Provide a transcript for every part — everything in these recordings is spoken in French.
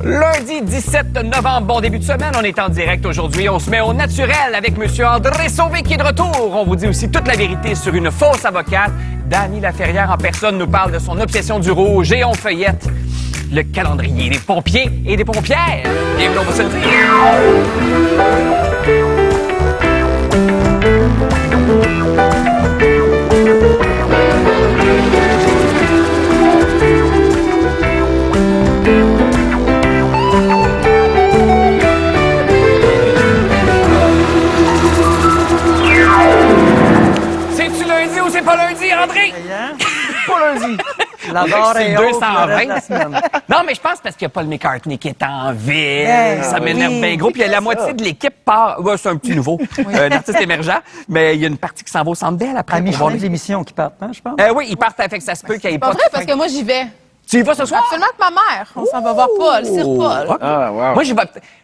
Lundi 17 novembre, bon début de semaine, on est en direct aujourd'hui. On se met au naturel avec M. André Sauvé qui est de retour. On vous dit aussi toute la vérité sur une fausse avocate. Dany Laferrière en personne nous parle de son obsession du rouge et on feuillette le calendrier des pompiers et des pompières. Bienvenue, on va se le C'est pas lundi, André? Pas lundi. La barre est haute, 220. Non, mais je pense parce qu'il y a Paul McCartney qui est en ville. Ça m'énerve bien gros. Puis la moitié de l'équipe part. Ouais, c'est un petit nouveau, un artiste émergent. Mais il y a une partie qui s'en va au Centre Bell après. À mi-chemin de l'émission qui partent, hein, je pense. Oui, ils partent. Fait que ça se peut qu'il y ait pas pas. vrai, parce que moi, j'y vais. Tu y vas ce soir? Absolument avec ma mère. On s'en va voir Paul, Sir Paul. Ah, wow. Moi,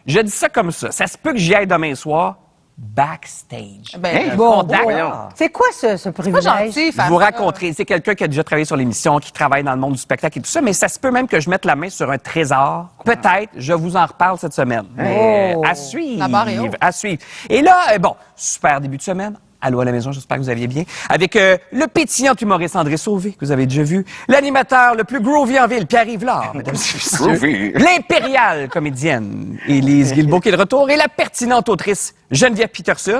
je dis ça comme ça. Ça se peut que j'y aille demain soir. Backstage. Ben, Bon, contact. c'est quoi ce pas privilège? gentil, Je vous raconterai. C'est quelqu'un qui a déjà travaillé sur l'émission, qui travaille dans le monde du spectacle et tout ça, mais ça se peut même que je mette la main sur un trésor. Peut-être, je vous en reparle cette semaine. Mais à suivre. La barre est haute. À suivre. Et là, bon, super début de semaine. Allô à la maison, j'espère que vous alliez bien. Avec le pétillant humoriste André Sauvé, que vous avez déjà vu. L'animateur le plus groovy en ville, Pierre-Yves Lard, mesdames et messieurs. L'impériale comédienne, Élise Guilbeault, qui est de retour. Et la pertinente autrice, Geneviève Peterson,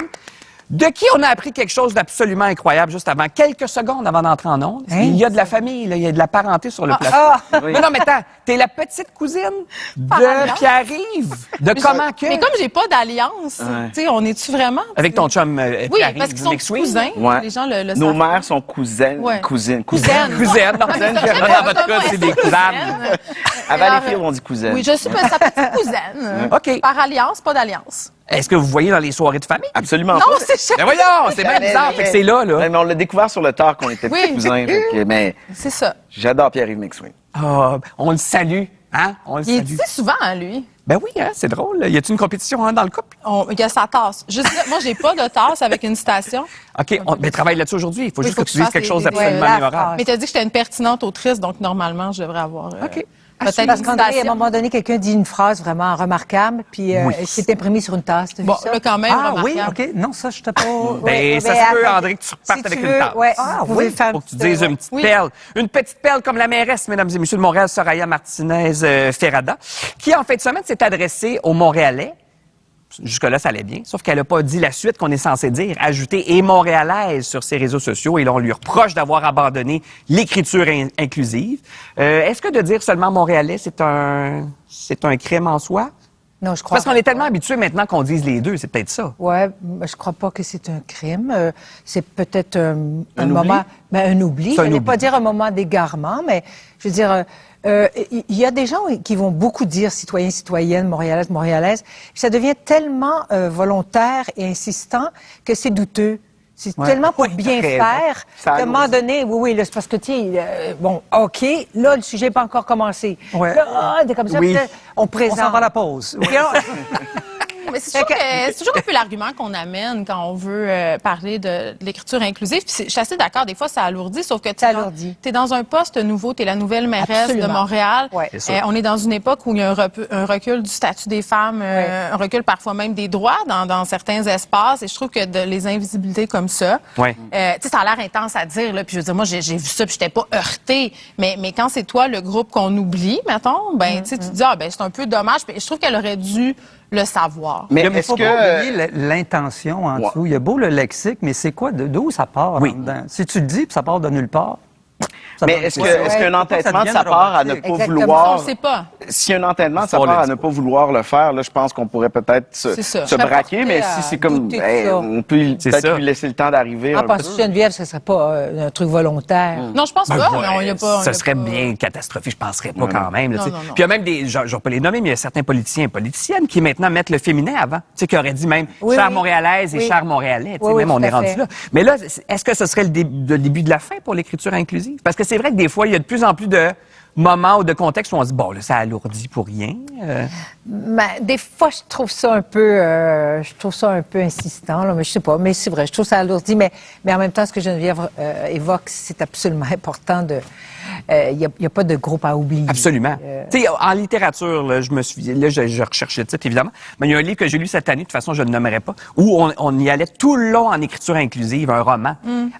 de qui on a appris quelque chose d'absolument incroyable juste avant, quelques secondes avant d'entrer en ondes. Il y a de la famille, là, il y a de la parenté sur le plateau. Non, mais attends, t'es la petite cousine de Pierre-Yves. De comment que... Mais comme j'ai pas d'alliance, tu sais, on est-tu vraiment? Avec ton chum Oui, Pierre-Yves parce qu'ils sont McSween. cousins. Ouais. Les gens le Nos savent. mères sont cousines. Ouais. Cousines. Cousines. Cousine. Non, dans votre cas, c'est des cousanes. À Valleyfield, on dit cousine. Oui, je suis sa petite cousine. OK. Par alliance, pas d'alliance. Est-ce que vous voyez dans les soirées de famille? Absolument Non, pas. c'est Ben voyons, c'est même bizarre. Fait que c'est là. Ouais, mais on l'a découvert sur le tard qu'on était Oui. petits cousins. Mais C'est ça. j'adore Pierre-Yves McSween. Ah, on le salue. Hein? On le Il salue. dit souvent, hein, lui. Ben oui, hein, c'est drôle. Y a-t-il une compétition dans le couple? Il y a sa tasse. Juste là, moi, j'ai pas de tasse avec une station. OK, ben travaille là-dessus aujourd'hui. Il faut juste faut que tu que je dises fasse quelque chose des- d'absolument la mémorable. phrase. Mais t'as dit que j'étais une pertinente autrice, donc normalement, je devrais avoir OK. peut-être Parce une qu'André, à un citation. moment donné, quelqu'un dit une phrase vraiment remarquable, puis c'est imprimé sur une tasse. T'as vu Bon, ça? là, quand même, Ah oui, remarquable. OK. Non, ça, je t'ai pas... Ben, ça se peut, André, que tu repartes avec une tasse. Ouais, Ah, vous pouvez le faire. Faut que tu dises une petite Oui. perle. Une petite perle comme la mairesse, mesdames et messieurs de Montréal, Soraya Martinez-Ferrada, qui, en fin de semaine, s'est adressée aux Montréalais. Jusque-là, ça allait bien. Sauf qu'elle n'a pas dit la suite qu'on est censé dire, ajouter « et montréalaise » sur ses réseaux sociaux. Et là, on lui reproche d'avoir abandonné l'écriture inclusive. Est-ce que de dire seulement montréalais, c'est un crime en soi? Non, je crois Parce qu'on est tellement habitué maintenant qu'on dise les deux, c'est peut-être ça. Ouais, je crois pas que c'est un crime. C'est peut-être un oubli? moment, un oubli. C'est un Je n'allais oubli. pas dire un moment d'égarement, mais je veux dire, il y a des gens qui vont beaucoup dire citoyens, citoyennes, montréalaises, montréalaises. Puis ça devient tellement volontaire et insistant que c'est douteux. C'est tellement pour Oui, bien t'as raison. faire Ça qu'à un moment donné, oui, là, c'est parce que, tu sais, bon, OK, là, le sujet n'est pas encore commencé. Ouais. Là, t'es comme ça, Oui. puis là, on On présente. s'en va à la pause. Puis on- Mais c'est toujours un peu l'argument qu'on amène quand on veut parler de l'écriture inclusive. Puis je suis assez d'accord, des fois, ça alourdit, sauf que Ça alourdit. tu es dans un poste nouveau, tu es la nouvelle mairesse Absolument. de Montréal. Ouais. C'est sûr. On est dans une époque où il y a un recul du statut des femmes, un recul parfois même des droits dans certains espaces. Et je trouve que les invisibilités comme ça, Ouais. tu sais, ça a l'air intense à dire. Là, puis je veux dire, moi, j'ai vu ça, puis j'étais pas heurtée. Mais quand c'est toi, le groupe qu'on oublie, mettons, ben, tu sais, tu te dis, ah, ben, c'est un peu dommage. Puis je trouve qu'elle aurait dû le savoir. Mais Il est-ce faut que... pas oublier l'intention en Ouais. dessous. Il y a beau le lexique, mais c'est quoi? D'où ça part? Oui. en dedans? Si tu le dis puis ça part de nulle part. ça Mais donne est-ce quoi? qu'un Faut pas que ça entêtement de devienne sa part à ne dramatique. pas Exactement. On vouloir... le sait pas. S'il y a un entêtement de sa On part le à dit ne pas vouloir le faire, là, je pense qu'on pourrait peut-être C'est ça. se Je serais braquer, portée mais à si c'est comme... douter de hey, ça. on peut C'est peut-être ça. lui laisser le temps d'arriver Ah, un peu. parce que Geneviève, ce serait pas un truc volontaire. Non, je pense pas. Ouais, mais on y a pas. on y ça a serait pas- bien catastrophique, je penserais pas quand même. là, Non, tu sais. non, non. Puis il y a même des, je vais pas les nommer, mais il y a certains politiciens et politiciennes qui maintenant mettent le féminin avant. Tu sais, qui auraient dit même Oui, chère oui. montréalaise et Oui. chère montréalais. Tu sais, Oui, oui, même on tout est à rendu fait. là. Mais là, est-ce que ce serait le début de la fin pour l'écriture inclusive? Parce que c'est vrai que des fois, il y a de plus en plus de moments ou de contextes où on se dit, bon, là, ça alourdit pour rien? Ben, des fois, je trouve ça un peu insistant, là, mais je sais pas. Mais c'est vrai, je trouve ça alourdi. Mais en même temps, ce que Geneviève évoque, c'est absolument important de. Il n'y a pas de groupe à oublier. Absolument. Tu sais, en littérature, là, je recherchais le titre, évidemment, mais il y a un livre que j'ai lu cette année, de toute façon, je ne le nommerai pas, où on y allait tout le long en écriture inclusive, un roman.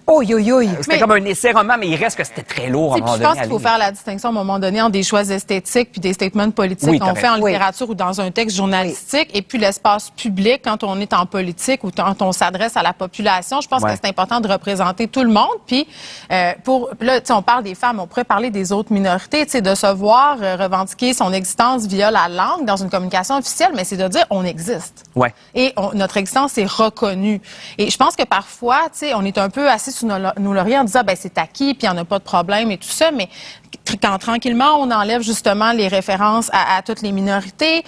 Oh, yo, yo. C'était comme un essai-roman, mais il reste que c'était très lourd à un Puis moment je pense donné. qu'il faut faire la distinction à un moment donné entre des choix esthétiques puis des statements politiques Oui, qu'on t'as fait en raison. littérature ou dans un texte journalistique et puis l'espace public quand on est en politique ou quand on s'adresse à la population. Je pense Ouais. que c'est important de représenter tout le monde. Puis là, tu sais, on parle des femmes, on pourrait parler des autres minorités, tu sais, de se voir revendiquer son existence via la langue dans une communication officielle, mais c'est de dire on existe. Ouais. Et notre existence est reconnue. Et je pense que parfois, tu sais, on est un peu assis sous nos lauriers en disant, ben c'est acquis, puis il n'y en a pas de problème et tout ça, mais quand tranquillement on enlève justement les références à toutes les minorités,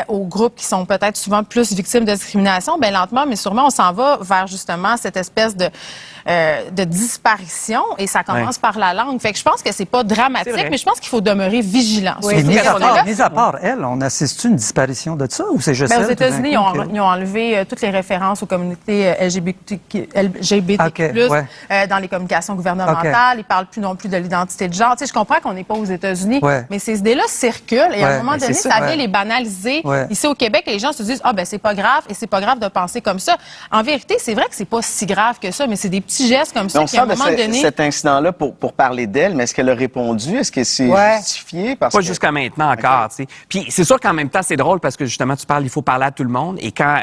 aux groupes qui sont peut-être souvent plus victimes de discrimination, ben lentement mais sûrement on s'en va vers justement cette espèce de disparition et ça commence par la langue. Fait que je pense que c'est pas dramatique, C'est vrai. mais je pense qu'il faut demeurer vigilant. Oui, Mais sur mis ces à questions-là. part, mis à part elle, on assiste à une disparition de ça ou c'est juste Ben, elle, aux tout d'un États-Unis, coup, ils ont enlevé toutes les références aux communautés LGBT+, OK, ouais. dans les communications gouvernementales. Ils parlent plus non plus de l'identité de genre. Tu sais, je comprends qu'on n'est pas aux États-Unis, Ouais. mais ces idées-là circulent et à un Ouais, moment ben, donné, c'est ça ça. vient Ouais. les banaliser. Ouais. Ici au Québec, les gens se disent ah ben c'est pas grave et c'est pas grave de penser comme ça. En vérité, c'est vrai que c'est pas si grave que ça, mais c'est des petits gestes comme ça On qui à un sort de moment donné. cet incident-là pour parler d'elle, mais est-ce qu'elle a répondu? Est-ce que c'est Ouais. justifié? Parce Pas que... jusqu'à maintenant encore, tu sais. Puis c'est sûr qu'en même temps, c'est drôle parce que justement, tu parles, il faut parler à tout le monde. Et quand,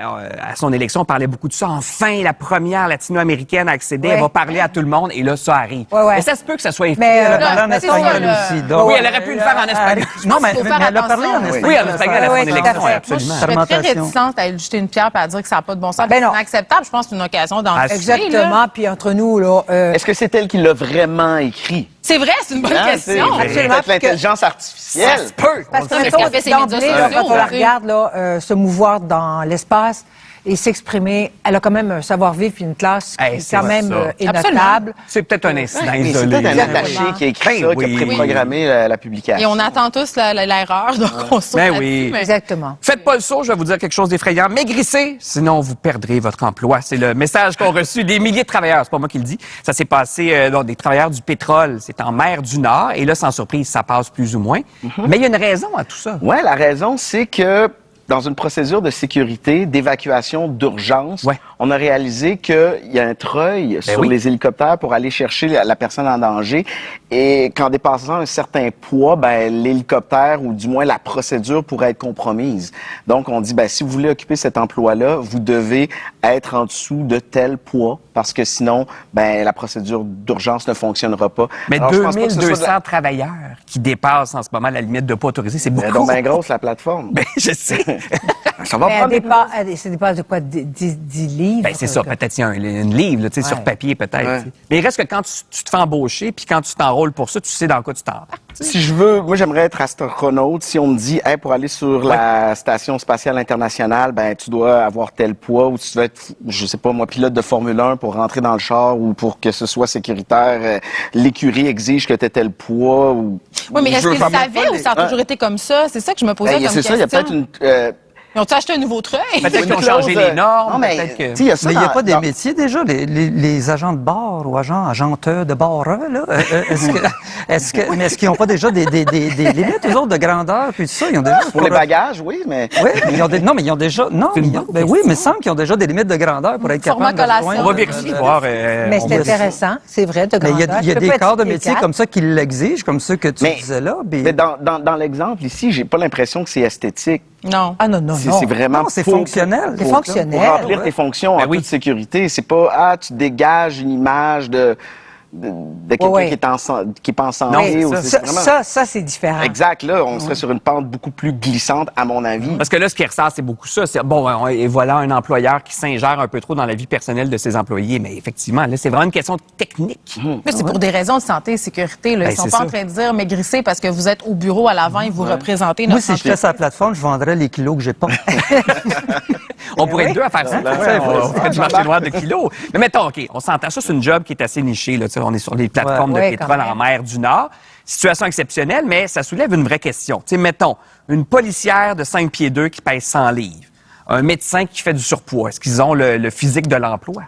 à son élection, on parlait beaucoup de ça. Enfin, la première latino-américaine à accéder, Ouais. elle va parler à tout le monde. Et là, ça arrive. Ouais. Mais ça se peut que ça soit Mais, Elle a Là, parlé en mais c'est ça, espagnol là. aussi. donc- Oui, elle aurait pu le faire en espagnol. Non, mais qu'il faut faire elle a parlé en attention. espagnol. Oui, en espagnol, à son Oui, tout à élection, fait. absolument. Moi, je serais très Fermentation. réticente à lui jeter une pierre et à dire que ça n'a pas de bon sens. Ben non. C'est inacceptable. Je pense que c'est une occasion d'en Ah, discuter, là. Exactement. Puis entre nous, là. Est-ce que c'est elle qui l'a vraiment écrit? C'est vrai, c'est une bonne Hein, question. c'est Absolument, peut-être l'intelligence artificielle. Ça se peut. Parce que sait. mettons, Parce qu'elle fait ses d'emblée, médias là, sociaux, quand on la tu sais. regarde là, se mouvoir dans l'espace et s'exprimer, elle a quand même un savoir-vivre puis une classe qui Hey, est c'est quand ça. même est Absolument. notable. C'est peut-être un incident Mais c'est isolé. peut-être un là. attaché qui a écrit Ben ça, qui oui. a préprogrammé la publication. Et on attend tous l'erreur, donc on saute Ben là-dessus, oui. mais- Exactement. Faites pas le saut, je vais vous dire quelque chose d'effrayant. Maigrissez, sinon vous perdrez votre emploi. C'est le message qu'ont reçu des milliers de travailleurs. C'est pas moi qui le dis. Ça s'est passé dans des travailleurs du pétrole. C'est en mer du Nord. Et là, sans surprise, ça passe plus ou moins. Mais il y a une raison à tout ça. Oui, la raison, c'est que dans une procédure de sécurité, d'évacuation d'urgence, Ouais. on a réalisé qu'il y a un treuil sur oui. les hélicoptères pour aller chercher la personne en danger. Et qu'en dépassant un certain poids, ben, l'hélicoptère, ou du moins la procédure, pourrait être compromise. Donc, on dit, ben, si vous voulez occuper cet emploi-là, vous devez être en dessous de tel poids, parce que sinon, ben, la procédure d'urgence ne fonctionnera pas. Mais Alors, je pense pas que ce soit 2200 travailleurs qui dépassent en ce moment la limite de pas autorisé, c'est beaucoup. donc bien grosse, la plateforme. Ben, je sais. Ça va Mais prendre... ça dépasse de quoi? 10 livres? Ben, c'est ça, peut-être il y a une livre, là, tu sais, sur papier, peut-être. Ouais. tu sais. Mais il reste que quand tu te fais embaucher, puis quand tu t'enrôles pour ça, tu sais dans quoi tu t'en vas. Si je veux, moi j'aimerais être astronaute. Si on me dit, hey, pour aller sur la station spatiale internationale, ben tu dois avoir tel poids, ou tu dois être, je sais pas moi, pilote de Formule 1 pour rentrer dans le char, ou pour que ce soit sécuritaire, l'écurie exige que tu aies tel poids. Ou, Oui, mais je est-ce veux qu'ils faire même savaient pas ou ça a des- toujours été comme ça? C'est ça que je me posais Ben, comme c'est question. ça, il y a peut-être une... Ils ont-tu acheté un nouveau treuil? Peut-être qu'ils ont une changé clause, les normes, non, mais, peut-être que... tu sais, il y a ça Mais il n'y a dans- pas des dans- métiers déjà, les agents de bar ou agenteurs de bar, là? Est-ce qu'ils n'ont pas déjà des limites, eux autres, de grandeur, puis tout ça? Ils ont déjà, Pour les bagages, oui, mais... Oui, mais ils ont non, mais ils ont déjà. Non, C'est une mais bonne oui, mais il semble qu'ils ont déjà des limites de grandeur pour être Format capables de collation. rejoindre- On va vérifier, voir. Mais on c'est va- intéressant, c'est vrai, de Mais il y grandeur. a, il y a Je peux des pas corps être de métier délicate. comme ça qui l'exigent, comme ceux que tu Mais- disais là. Mais dans l'exemple ici, j'ai pas l'impression que c'est esthétique. Non. Ah non, non, C'est non. c'est vraiment Non, c'est pour- fonctionnel. C'est pour- fonctionnel, Pour remplir ouais. tes fonctions Ben en oui. toute sécurité. C'est pas, tu dégages une image de quelqu'un Ouais. qui est pas en santé. Oui, ou ça. c'est vraiment- Ça, c'est différent. Exact, là, on serait sur une pente beaucoup plus glissante, à mon avis. Parce que là, ce qui ressort, c'est beaucoup ça. C'est, bon, et voilà un employeur qui s'ingère un peu trop dans la vie personnelle de ses employés. Mais effectivement, là, c'est vraiment une question technique. Mais c'est pour des raisons de santé et sécurité. Là. Ben, Ils sont c'est pas ça. en train de dire maigrissez parce que vous êtes au bureau à l'avant et vous représentez Moi, notre si santé. j'étais sur la plateforme, je vendrais les kilos que j'ai pas. On pourrait être deux à faire ça. On ferait du marché noir de kilos. Mais mettons, OK, on s'entend. Ça, c'est une job qui est assez nichée. Là, tu sais, on est sur les plateformes Ouais, de quand pétrole même. en mer du Nord. situation exceptionnelle, mais ça soulève une vraie question. Tu sais, mettons, une policière de 5 pieds 2 qui pèse 100 livres, un médecin qui fait du surpoids, est-ce qu'ils ont le physique de l'emploi?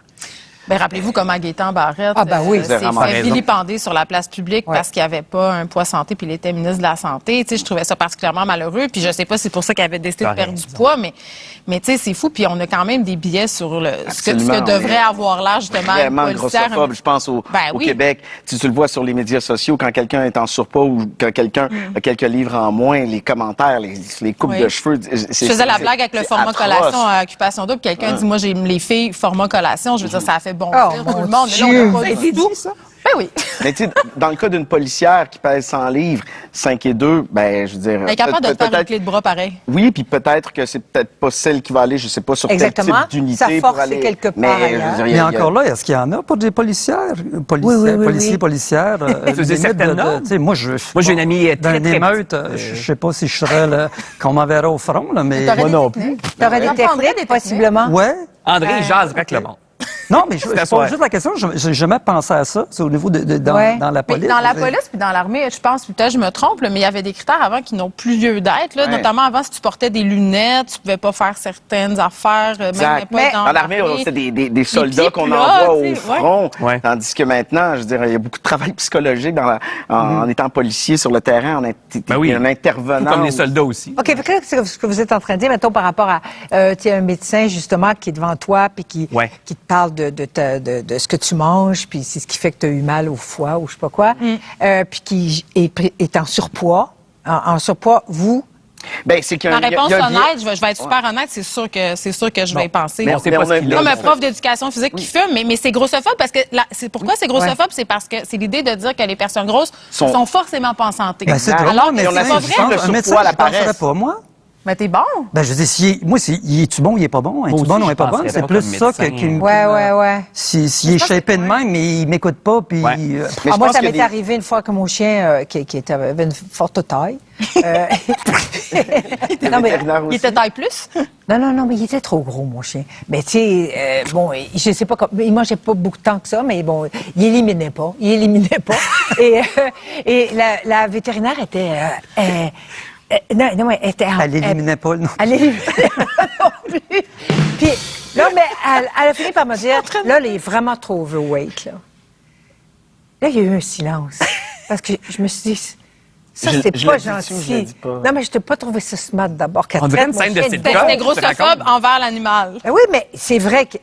Ben, rappelez-vous comment Gaétan Barrette Ah, ben oui. s'est Vraiment fait raison. vilipender sur la place publique Ouais. parce qu'il n'y avait pas un poids santé puis il était ministre de la Santé. Tu sais, je trouvais ça particulièrement malheureux. Puis je sais pas si c'est pour ça qu'il avait décidé de T'as perdre raison. du poids, mais tu sais, c'est fou. Puis on a quand même des billets sur ce que Absolument, devrait on est avoir l'air justement Vraiment une policière. grossophobe, je pense au Ben oui. Québec. Tu le vois sur les médias sociaux, quand quelqu'un est en surpoids ou quand quelqu'un a quelques livres en moins, les commentaires, les coupes Oui. de cheveux. Je faisais la blague avec le format collation à Occupation Double. Quelqu'un dit, moi, j'aime les filles format collation. Je veux dire, ça a fait bon Oh, rire mon tout le monde. Mais là, Dieu. on n'a pas du tout. Ben oui. Mais tu sais, dans le cas d'une policière qui pèse 100 livres, 5 et 2, ben, je veux dire... Elle est capable de te faire une peut-être- clé de bras pareil. Oui, puis peut-être que c'est peut-être pas celle qui va aller, je sais pas, sur Exactement. quel type d'unité Sa force pour aller... est quelque Mais, part je veux ailleurs. dire, Mais il y a- encore là, est-ce qu'il y en a pour des policières? oui, Policiers, oui. policières. faisait certaines normes. tu sais, moi, j'ai une amie très, Dans une très émeute, je sais pas si je serais qu'on m'enverrait au front, là, mais... T'aurais Moi des non techniques. T'aurais des T'apprendrais techniques, des techniques. possiblement. Ouais. André, il jase avec le monde. Non, mais je S'asseoir. pose juste la question. J'ai jamais pensé à ça. C'est au niveau dans Ouais. la Mais police. dans la police puis dans l'armée, je pense, peut-être je me trompe, là, mais il y avait des critères avant qui n'ont plus lieu d'être. Là. Ouais. Notamment avant, si tu portais des lunettes, tu pouvais pas faire certaines affaires, Exact. même pas Dans l'armée, c'est des soldats pieds qu'on plats, envoie au tu sais, ouais. front. Ouais. Tandis que maintenant, je dirais, il y a beaucoup de travail psychologique en étant policier sur le terrain, Ben oui. un intervenant. Comme les soldats aussi. OK, fait que là, c'est ce que vous êtes en train de dire, mettons, par rapport à tu sais, un médecin, justement, qui est devant toi, puis qui te parle de ce que tu manges, puis c'est ce qui fait que tu as eu mal au foie ou je sais pas quoi, puis qui est en surpoids. En surpoids, vous... Ben, c'est qu'il y a Ma un- il y a- réponse il y a un biais- honnête, je vais être super honnête, c'est sûr que je vais y penser. Mais on sait mais pas on ce a- qu'il a. Comme un prof d'éducation physique qui fume, mais c'est grossophobe parce que c'est pourquoi c'est grossophobe, c'est parce que c'est l'idée de dire que les personnes grosses sont forcément pas en santé. Ben, c'est Exact. drôle, Alors que mais c'est on a pas fait vrai. le un surpoids médecin, à la je penserais paresse. pas, moi. Mais t'es bon. Ben, je veux dire, il est-tu bon, il est pas bon? Moi Est-tu aussi, bon ou il je est pas bon? penserais C'est pas plus comme ça médecin. qui me... Ouais. S'il est Je pense shapé que- de même, mais il m'écoute pas, puis... Ouais. Mais Ah, je moi, pense ça qu'il y a m'est des- arrivé une fois que mon chien, qui avait une forte taille... des non, mais, vétérinaires Il aussi. était taille plus. non, mais il était trop gros, mon chien. Mais tu sais, bon, je sais pas, il mangeait pas beaucoup de temps que ça, mais bon, il éliminait pas. Et la vétérinaire était... non, elle était... Elle éliminait pas, non. Elle éliminait pas non plus. Puis, là, mais elle a fini par me dire, là, il est vraiment trop overweight, là. Là, il y a eu un silence. Parce que je me suis dit... Ça, Je- c'est je pas le dis-tu ou je le gentil. dis pas? Non, mais je t'ai pas trouvé ça smart d'abord. On dirait une Mon scène de chien sitcom. était- C'était tu grossophobe racontes? envers l'animal. oui, mais c'est vrai que...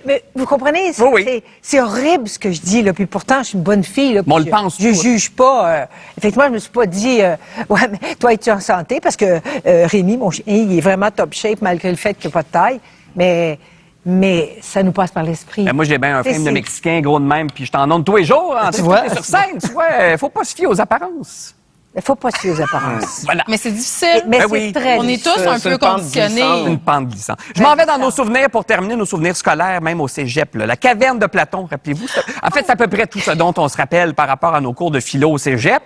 Mais vous comprenez? Oui. C'est horrible ce que je dis, là. Puis pourtant, je suis une bonne fille, là. Mais on puis le pense Je tous. juge pas. Effectivement, je me suis pas dit, ouais, mais toi, es-tu en santé? Parce que Rémi, mon chien, il est vraiment top shape malgré le fait qu'il n'a pas de taille. Mais ça nous passe par l'esprit. Ben, moi, j'ai bien un Tu sais, film de c'est- Mexicain gros de même, puis je t'en donne tous les jours. En Tu vois? sur scène, tu vois. Faut pas se fier aux apparences. Il faut pas se fier aux apparences. Voilà. Mais c'est difficile. Mais Ben c'est oui. très On est difficile. tous un c'est peu une pente conditionnés. glissante. Une pente glissante. Je m'en vais dans nos souvenirs pour terminer nos souvenirs scolaires, même au cégep. Là. La caverne de Platon, rappelez-vous. En fait, c'est à peu près tout ce dont on se rappelle par rapport à nos cours de philo au cégep.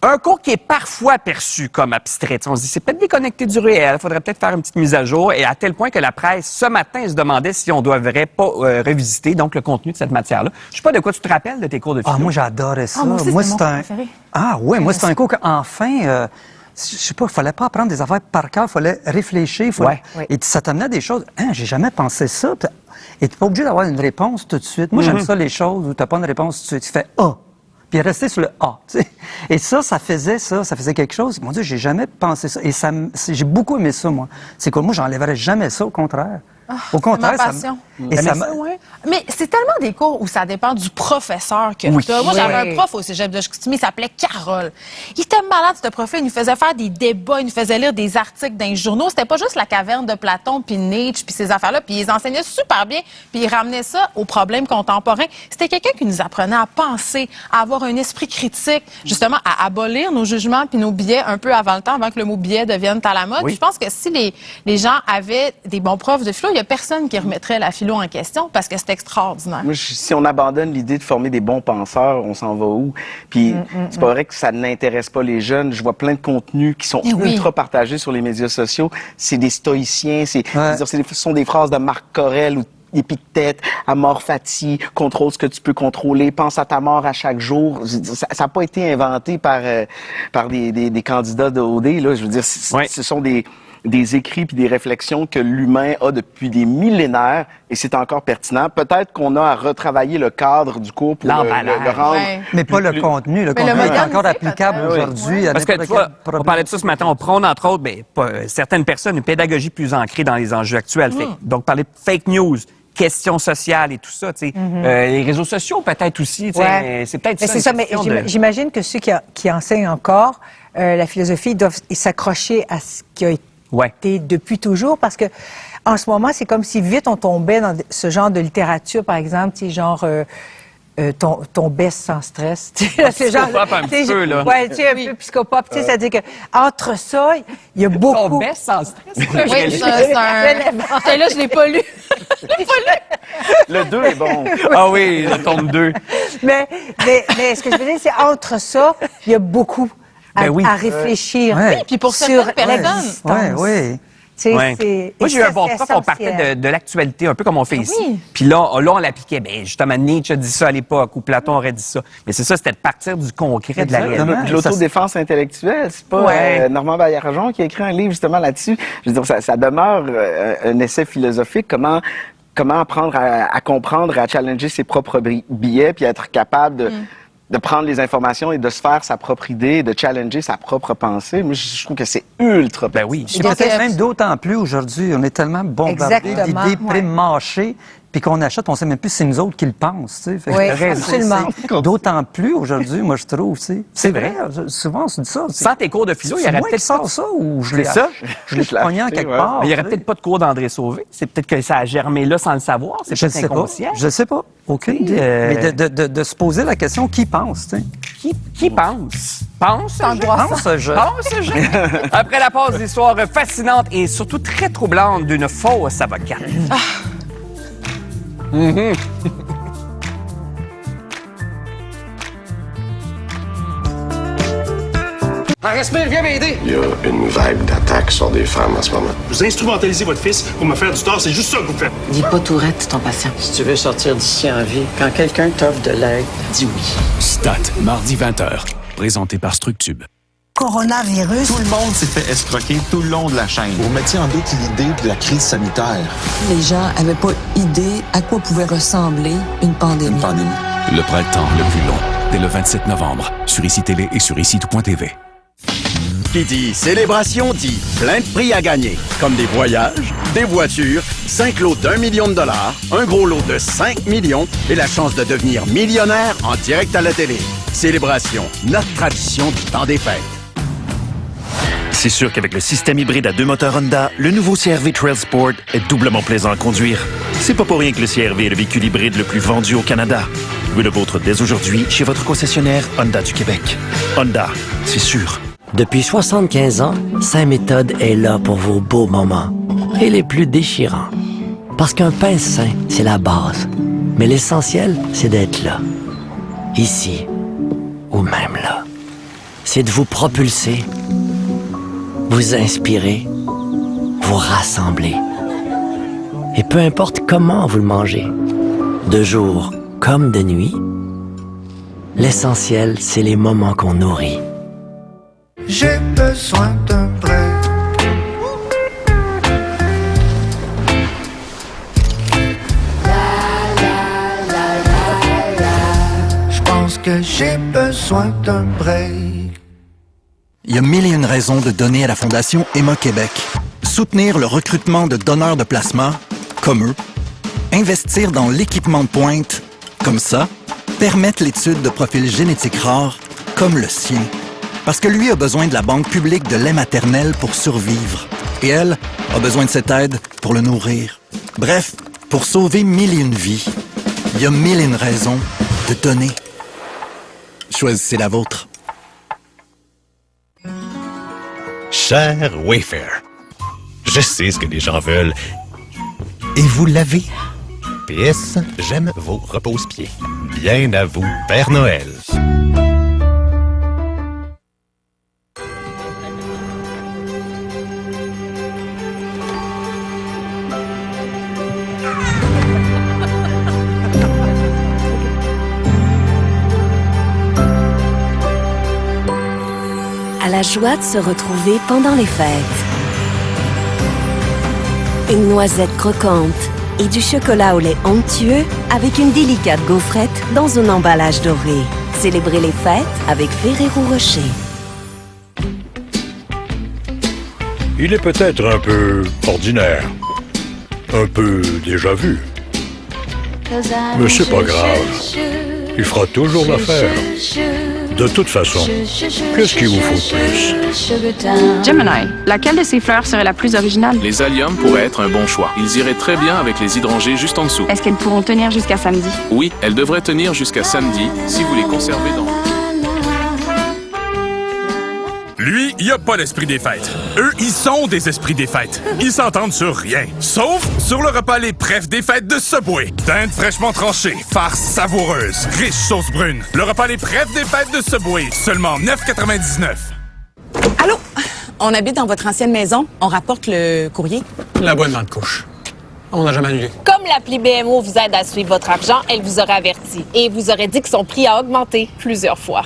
Un cours qui est parfois perçu comme abstrait. On se dit, c'est peut-être déconnecté du réel, il faudrait peut-être faire une petite mise à jour. Et à tel point que la presse, ce matin, se demandait si on devrait pas revisiter donc le contenu de cette matière-là. Je sais pas de quoi tu te rappelles de tes cours de philo. Ah, moi, j'adorais ça. Ah, moi aussi, c'était mon cours préféré. Ah, ouais, moi, c'est un cours qu'enfin, je sais pas, il fallait pas apprendre des affaires par cœur, il fallait réfléchir. Ouais. Oui. Et ça t'amenait à des choses. Hein, j'ai jamais pensé ça. Et t'es pas obligé d'avoir une réponse tout de suite. Moi, j'aime ça, les choses où t'as pas une réponse tout de suite. Tu fais A. Puis rester sur le A. Tu sais. Et ça faisait quelque chose. Mon Dieu, j'ai jamais pensé ça. Et j'ai beaucoup aimé ça, moi. C'est que moi, j'enlèverais jamais ça, au contraire. Au contraire, ma passion. Et ça ça, m'a- ouais. Mais c'est tellement des cours où ça dépend du professeur que Oui. t'as. Moi, j'avais Oui. un prof au cégep de Chicoutimi, il s'appelait Carole. Il était malade, ce prof. Il nous faisait faire des débats, il nous faisait lire des articles dans les journaux. C'était pas juste la caverne de Platon, puis Nietzsche, puis ces affaires-là. Puis il les enseignait super bien, puis il ramenait ça aux problèmes contemporains. C'était quelqu'un qui nous apprenait à penser, à avoir un esprit critique, justement, à abolir nos jugements puis nos biais un peu avant le temps, avant que le mot biais devienne à la mode. Oui. Puis je pense que si les gens avaient des bons profs de philo, il y a personne qui remettrait la philo en question parce que c'est extraordinaire. Moi, si on abandonne l'idée de former des bons penseurs, on s'en va où? Puis c'est pas vrai que ça n'intéresse pas les jeunes. Je vois plein de contenus qui sont Eh oui. ultra partagés sur les médias sociaux. C'est des stoïciens, Ouais. ce sont des phrases de Marc Correll où Épictète, amor fati, contrôle ce que tu peux contrôler, pense à ta mort à chaque jour. Je veux dire, ça n'a pas été inventé par des candidats de OD, là. Je veux dire, ce sont des écrits puis des réflexions que l'humain a depuis des millénaires et c'est encore pertinent. Peut-être qu'on a à retravailler le cadre du cours pour le rendre... Ouais. Mais pas le contenu. Le contenu est encore applicable aujourd'hui. Parce que tu vois, on parlait de ça ce matin, on prône entre autres certaines personnes une pédagogie plus ancrée dans les enjeux actuels. Donc parler de fake news, questions sociales et tout ça, tu sais. Les réseaux sociaux peut-être aussi, tu sais, mais c'est peut-être ça. C'est ça, mais j'imagine que ceux qui enseignent encore la philosophie doivent s'accrocher à ce qui a été depuis toujours, parce que en ce moment, c'est comme si vite on tombait dans ce genre de littérature, par exemple, tu sais, genre ton baisse sans stress. Psychopop un petit peu, là. Ouais, tu sais, un peu psychopop, tu sais, c'est-à-dire que entre ça, il y a beaucoup... Ton baisse sans stress? Oui, c'est un... Là, je l'ai pas lu. Le 2 est bon. Ah oui, le tome 2. mais ce que je veux dire, c'est entre ça, il y a beaucoup à réfléchir. Ouais. Puis pour sur certaines personnes. Oui. Ouais. Moi, j'ai eu un bon prof, on partait de l'actualité, un peu comme on fait ici. Oui. Puis là, on l'appliquait. Ben, justement, Nietzsche a dit ça à l'époque, ou Platon aurait dit ça. Mais c'est ça, c'était de partir du concret, de la Exactement. réalité. De l'autodéfense intellectuelle, c'est pas Normand Baillargeon qui a écrit un livre justement là-dessus. Je veux dire, ça demeure un essai philosophique, comment apprendre à comprendre, à challenger ses propres biais, puis être capable de prendre les informations et de se faire sa propre idée, de challenger sa propre pensée. Moi, je trouve que c'est ultra Ben oui. Et peut-être même d'autant plus aujourd'hui. On est tellement bombardés d'idées pré-mâchées, puis qu'on achète, on sait même plus si c'est nous autres qui le pensent. Tu sais. Oui, absolument. D'autant plus aujourd'hui, moi, je trouve. Tu sais. C'est vrai, souvent, on se dit ça. Sans tes cours de philo, il y aurait peut-être ça, pas ça, ou je C'est l'ai ça? je l'ai pogné en quelque part. Mais il n'y aurait tu sais. peut-être pas de cours d'André Sauvé. C'est peut-être que ça a germé là sans le savoir. C'est Je ne peut-être sais pas. inconscient. Je sais pas. Aucune idée. Mais de se poser la question, qui pense, tu sais? Qui pense? Pense, Pense, je. Après la pause, l'histoire fascinante et surtout très troublante d'une fausse avocate. Respire, viens m'aider. Il y a une vague d'attaques sur des femmes en ce moment. Vous instrumentalisez votre fils pour me faire du tort, c'est juste ça que vous faites. Dis pas Tourette, ton patient. Si tu veux sortir d'ici en vie, quand quelqu'un t'offre de l'aide, dis oui. Stat, mardi 20h, présenté par Structube. Coronavirus. Tout le monde s'est fait escroquer tout le long de la chaîne. Vous mettiez en doute l'idée de la crise sanitaire. Les gens avaient pas idée à quoi pouvait ressembler une pandémie. Une pandémie. Le printemps le plus long, dès le 27 novembre, sur ICI Télé et sur ICI.tv. Qui dit célébration dit plein de prix à gagner, comme des voyages, des voitures, 5 lots d'1 million de dollars, un gros lot de 5 millions et la chance de devenir millionnaire en direct à la télé. Célébration, notre tradition du temps des fêtes. C'est sûr qu'avec le système hybride à 2 moteurs Honda, le nouveau CR-V Trail Sport est doublement plaisant à conduire. C'est pas pour rien que le CR-V est le véhicule hybride le plus vendu au Canada. Trouvez le vôtre dès aujourd'hui chez votre concessionnaire Honda du Québec. Honda, c'est sûr. Depuis 75 ans, Saint-Méthode est là pour vos beaux moments et les plus déchirants. Parce qu'un pain sain, c'est la base. Mais l'essentiel, c'est d'être là. Ici, ou même là. C'est de vous propulser, vous inspirer, vous rassembler. Et peu importe comment vous le mangez, de jour comme de nuit, l'essentiel, c'est les moments qu'on nourrit. J'ai besoin d'un break. Je pense que j'ai besoin d'un break. Il y a mille et une raisons de donner à la Fondation Emma Québec. Soutenir le recrutement de donneurs de plasma, comme eux. Investir dans l'équipement de pointe, comme ça. Permettre l'étude de profils génétiques rares, comme le sien. Parce que lui a besoin de la banque publique de lait maternel pour survivre. Et elle a besoin de cette aide pour le nourrir. Bref, pour sauver mille et une vies, il y a mille et une raisons de donner. Choisissez la vôtre. Cher Wayfair, je sais ce que les gens veulent. Et vous l'avez. PS, j'aime vos repose-pieds. Bien à vous, Père Noël. joie de se retrouver pendant les fêtes. Une noisette croquante et du chocolat au lait onctueux avec une délicate gaufrette dans un emballage doré. Célébrez les fêtes avec Ferrero Rocher. Il est peut-être un peu ordinaire, un peu déjà vu. Mais c'est pas grave. Il fera toujours l'affaire. De toute façon, qu'est-ce qu'il vous faut de plus? Gemini, laquelle de ces fleurs serait la plus originale? Les alliums pourraient être un bon choix. Ils iraient très bien avec les hydrangées juste en dessous. Est-ce qu'elles pourront tenir jusqu'à samedi? Oui, elles devraient tenir jusqu'à samedi si vous les conservez dans... Lui, il a pas l'esprit des fêtes. Eux, ils sont des esprits des fêtes. Ils s'entendent sur rien. Sauf sur le repas les prefs des fêtes de Subway. Dinde fraîchement tranchée, farce savoureuse, riche sauce brune. Le repas les prefs des fêtes de Subway, seulement 9,99. Allô? On habite dans votre ancienne maison. On rapporte le courrier. L'abonnement de couche. On n'a jamais annulé. Comme l'appli BMO vous aide à suivre votre argent, elle vous aurait averti. Et vous aurait dit que son prix a augmenté plusieurs fois.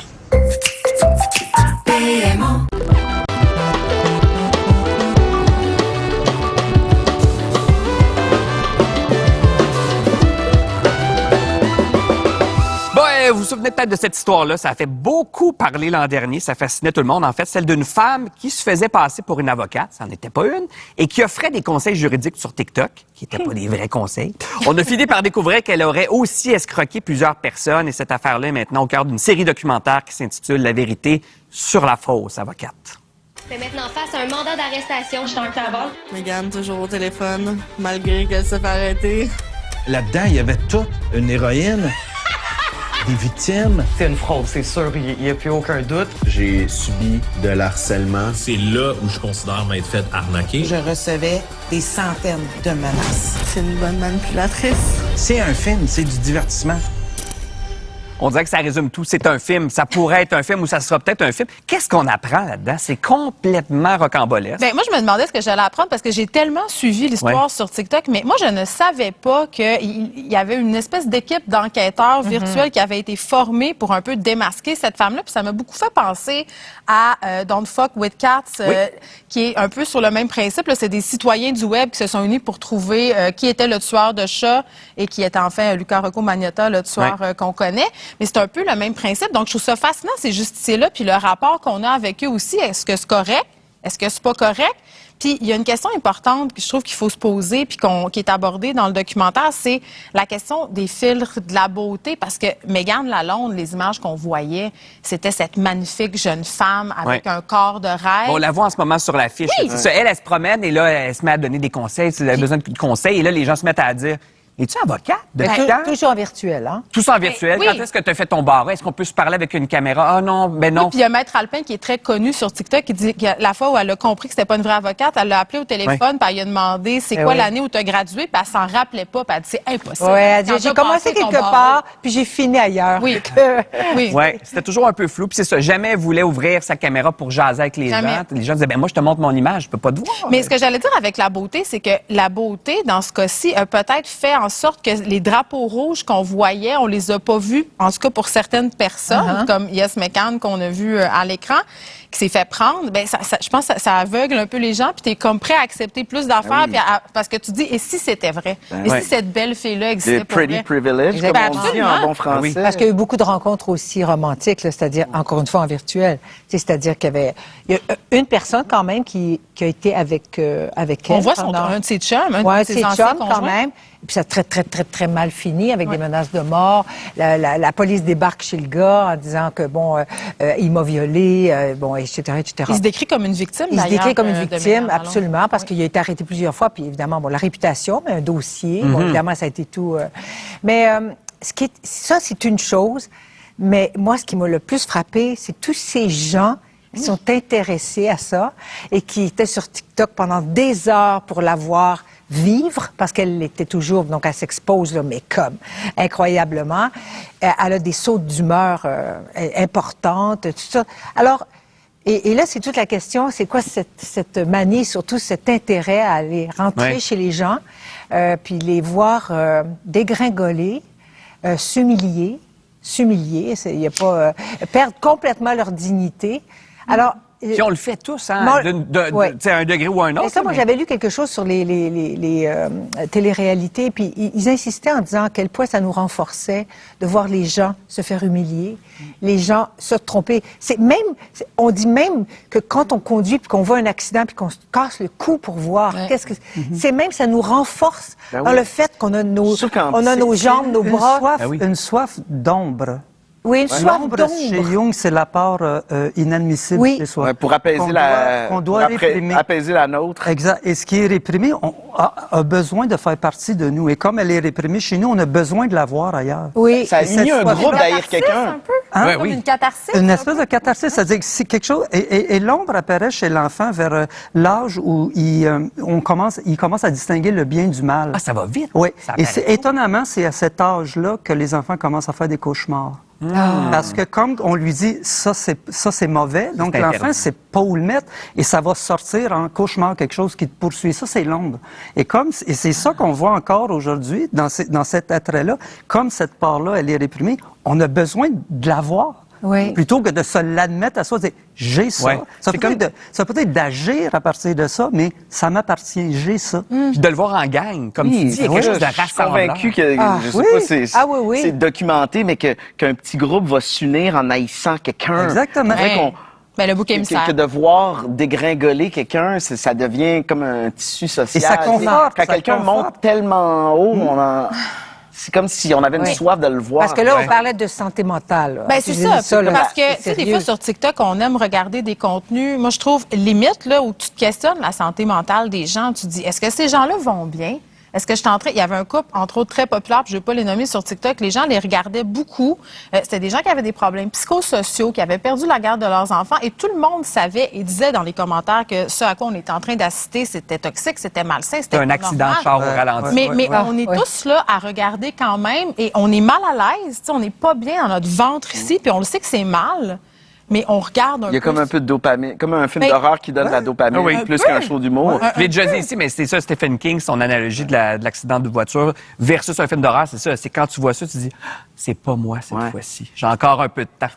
Vous vous souvenez peut-être de cette histoire-là, ça a fait beaucoup parler l'an dernier, ça fascinait tout le monde en fait, celle d'une femme qui se faisait passer pour une avocate, ça n'en était pas une, et qui offrait des conseils juridiques sur TikTok, qui n'étaient pas des vrais conseils. On a fini par découvrir qu'elle aurait aussi escroqué plusieurs personnes, et cette affaire-là est maintenant au cœur d'une série documentaire qui s'intitule La vérité sur la fausse avocate. Fais maintenant face à un mandat d'arrestation. Je t'en cavale. Mégane, toujours au téléphone, malgré qu'elle s'est fait arrêter. Là-dedans, il y avait toute une héroïne. Des victimes. C'est une fraude, c'est sûr, il n'y a plus aucun doute. J'ai subi de l'harcèlement. C'est là où je considère m'être fait arnaquer. Je recevais des centaines de menaces. C'est une bonne manipulatrice. C'est un film, c'est du divertissement. On dirait que ça résume tout. C'est un film. Ça pourrait être un film ou ça sera peut-être un film. Qu'est-ce qu'on apprend là-dedans? C'est complètement rocambolesque. Ben, moi, je me demandais ce que j'allais apprendre parce que j'ai tellement suivi l'histoire sur TikTok, mais moi, je ne savais pas qu'il y avait une espèce d'équipe d'enquêteurs virtuels qui avait été formée pour un peu démasquer cette femme-là. Puis ça m'a beaucoup fait penser à Don't Fuck With Cats, qui est un peu sur le même principe. Là. C'est des citoyens du web qui se sont unis pour trouver qui était le tueur de chat et qui est enfin Luca Rocco Magnotta, le tueur qu'on connaît. Mais c'est un peu le même principe. Donc, je trouve ça fascinant, ces justiciers-là, puis le rapport qu'on a avec eux aussi. Est-ce que c'est correct? Est-ce que c'est pas correct? Puis, il y a une question importante que je trouve qu'il faut se poser, puis qui est abordée dans le documentaire, c'est la question des filtres de la beauté. Parce que Mégane Lalonde, les images qu'on voyait, c'était cette magnifique jeune femme avec un corps de rêve. On la voit en ce moment sur l'affiche. Oui. Elle se promène et là, elle se met à donner des conseils. Si elle a besoin de conseils, et là, les gens se mettent à dire... Es-tu avocate? Toujours en virtuel, hein? Tout ça en virtuel. Oui. Quand est-ce que tu as fait ton barreau? Est-ce qu'on peut se parler avec une caméra? Ah non, ben non. Oui, puis il y a Maître Alpin qui est très connu sur TikTok qui dit que la fois où elle a compris que c'était pas une vraie avocate, elle l'a appelé au téléphone, puis elle lui a demandé c'est quoi l'année où tu as gradué, puis elle s'en rappelait pas, puis elle dit c'est impossible. Oui, elle dit j'ai commencé quelque part, puis j'ai fini ailleurs. Oui. Oui, c'était toujours un peu flou. Puis c'est ça, jamais elle voulait ouvrir sa caméra pour jaser avec les gens. Les gens disaient ben moi je te montre mon image, je peux pas te voir. Mais ce que j'allais dire avec la beauté, c'est que la beauté dans ce cas-ci a peut-être fait en sorte que les drapeaux rouges qu'on voyait, on les a pas vus, en tout cas pour certaines personnes, comme Yes McCann qu'on a vu à l'écran, qui s'est fait prendre. Ben je pense que ça aveugle un peu les gens, puis tu es comme prêt à accepter plus d'affaires, parce que tu dis, et si c'était vrai? Et si cette belle fille-là existait pour vrai? Pretty privilege, comme on dit en bon français. Parce qu'il y a eu beaucoup de rencontres aussi romantiques, là, c'est-à-dire, encore une fois, en virtuel. C'est-à-dire qu'il y a une personne quand même qui a été avec elle. On voit un de ses chums, un de ses chums quand même. Puis ça a très, très, très, très mal fini avec des menaces de mort. La police débarque chez le gars en disant que, il m'a violée, etc., etc. Il se décrit comme une victime, d'ailleurs. Il se décrit comme une victime, Mégane absolument, parce qu'il a été arrêté plusieurs fois. Puis évidemment, la réputation, mais un dossier. Évidemment, ça a été tout. Mais ça, c'est une chose. Mais moi, ce qui m'a le plus frappé, c'est tous ces gens qui sont intéressés à ça et qui étaient sur TikTok pendant des heures pour la voir vivre, parce qu'elle était toujours, donc elle s'expose, là, mais comme incroyablement. Elle a des sautes d'humeur importantes, tout ça. Alors, et là, c'est toute la question, c'est quoi cette manie, surtout cet intérêt à aller rentrer chez les gens, puis les voir dégringoler, s'humilier, il y a pas perdre complètement leur dignité. Alors, Puis on le fait tous, hein, à un degré ou à un autre. Mais ça, moi, j'avais lu quelque chose sur les téléréalités, puis ils insistaient en disant à quel point ça nous renforçait de voir les gens se faire humilier, les gens se tromper. On dit même que quand on conduit puis qu'on voit un accident puis qu'on se casse le cou pour voir, c'est même ça nous renforce dans le fait qu'on a nos jambes, nos bras. Une soif d'ombre. Oui, une soif d'ombre. Chez Jung, c'est la part inadmissible des soifs. Ouais, pour apaiser apaiser la nôtre. Exact. Et ce qui est réprimé a besoin de faire partie de nous. Et comme elle est réprimée chez nous, on a besoin de la voir ailleurs. Oui. Ça a un groupe d'haïr quelqu'un. Hein? Comme une catharsis. Une espèce de catharsis. C'est-à-dire que c'est quelque chose... Et l'ombre apparaît chez l'enfant vers l'âge où il commence à distinguer le bien du mal. Ah, ça va vite. Oui. Et étonnamment, c'est à cet âge-là que les enfants commencent à faire des cauchemars. Parce que comme on lui dit ça c'est mauvais, donc l'enfant sait pas où le mettre et ça va sortir en cauchemar, quelque chose qui te poursuit. Ça c'est l'ombre. Et c'est ça qu'on voit encore aujourd'hui dans cet attrait-là. Comme cette part-là elle est réprimée, on a besoin de la voir. Oui. Plutôt que de se l'admettre à soi, dire j'ai ça. Ouais. Ça peut être d'agir à partir de ça, mais ça m'appartient, j'ai ça. Puis de le voir en gang, comme tu dis, il y a quelque chose de rassembleur. Je suis convaincu que, je sais pas, c'est documenté, mais qu'un petit groupe va s'unir en haïssant quelqu'un. Exactement. Le bouc émissaire. Que de voir dégringoler quelqu'un, ça devient comme un tissu social. Et ça conforte. Quand quelqu'un monte tellement haut, c'est comme si on avait une soif de le voir. Parce que là, on parlait de santé mentale. Ben, c'est ça. Parce que, tu sais, des fois, sur TikTok, on aime regarder des contenus. Moi, je trouve, limite, là, où tu te questionnes la santé mentale des gens, tu te dis, est-ce que ces gens-là vont bien? Est-ce que je il y avait un couple, entre autres, très populaire, puis je ne vais pas les nommer sur TikTok, les gens les regardaient beaucoup. C'était des gens qui avaient des problèmes psychosociaux, qui avaient perdu la garde de leurs enfants, et tout le monde savait et disait dans les commentaires que ce à quoi on était en train d'assister, c'était toxique, c'était malsain, c'était un accident de char au ralenti. Mais on est tous là à regarder quand même, et on est mal à l'aise, on n'est pas bien dans notre ventre ici, puis on le sait que c'est mal. Mais on regarde un peu. Il y a comme un peu de dopamine, comme un film d'horreur qui donne de la dopamine plus qu'un show d'humour. Je l'ai déjà dit ici, mais c'est ça, Stephen King, son analogie de l'accident de voiture versus un film d'horreur, c'est ça. C'est quand tu vois ça, tu te dis, c'est pas moi cette fois-ci. J'ai encore un peu de temps.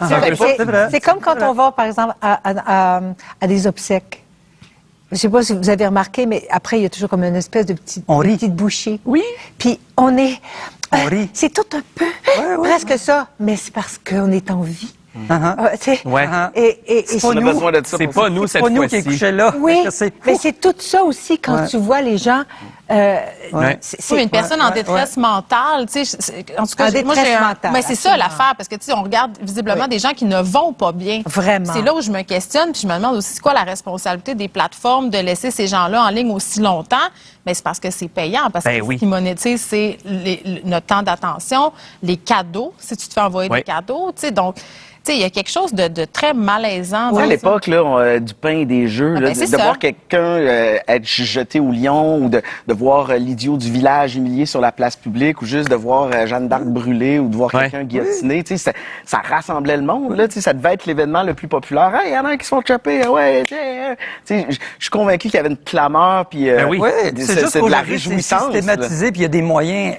C'est comme quand on va, par exemple, à des obsèques. Je sais pas si vous avez remarqué, mais après, il y a toujours comme une espèce de petite bouchée. Oui. Puis on rit. C'est tout un peu, presque ça, mais c'est parce qu'on est en vie. Et on a besoin de ça. C'est pas nous cette fois-ci. Qui est couché là. Oui, mais c'est tout ça aussi quand tu vois les gens. C'est une personne en détresse mentale, tu sais. En tout cas, moi mais c'est ça l'affaire, parce que tu sais, on regarde visiblement des gens qui ne vont pas bien. Vraiment. C'est là où je me questionne, puis je me demande aussi c'est quoi la responsabilité des plateformes de laisser ces gens-là en ligne aussi longtemps. Mais c'est parce que c'est payant, parce que ce qui monétise, c'est notre temps d'attention, les cadeaux, si tu te fais envoyer des cadeaux, tu sais, donc. Tu sais, il y a quelque chose de très malaisant. À l'époque, là, du pain et des jeux, de voir quelqu'un être jeté au lion ou de voir l'idiot du village humilié sur la place publique ou juste de voir Jeanne d'Arc brûlée ou de voir quelqu'un guillotiné, tu sais, ça rassemblait le monde, là, tu sais, ça devait être l'événement le plus populaire. Hey, il y en a qui se font choper, tu sais, je suis convaincu qu'il y avait une clameur, puis c'est de la réjouissance. C'est systématisé, puis il y a des moyens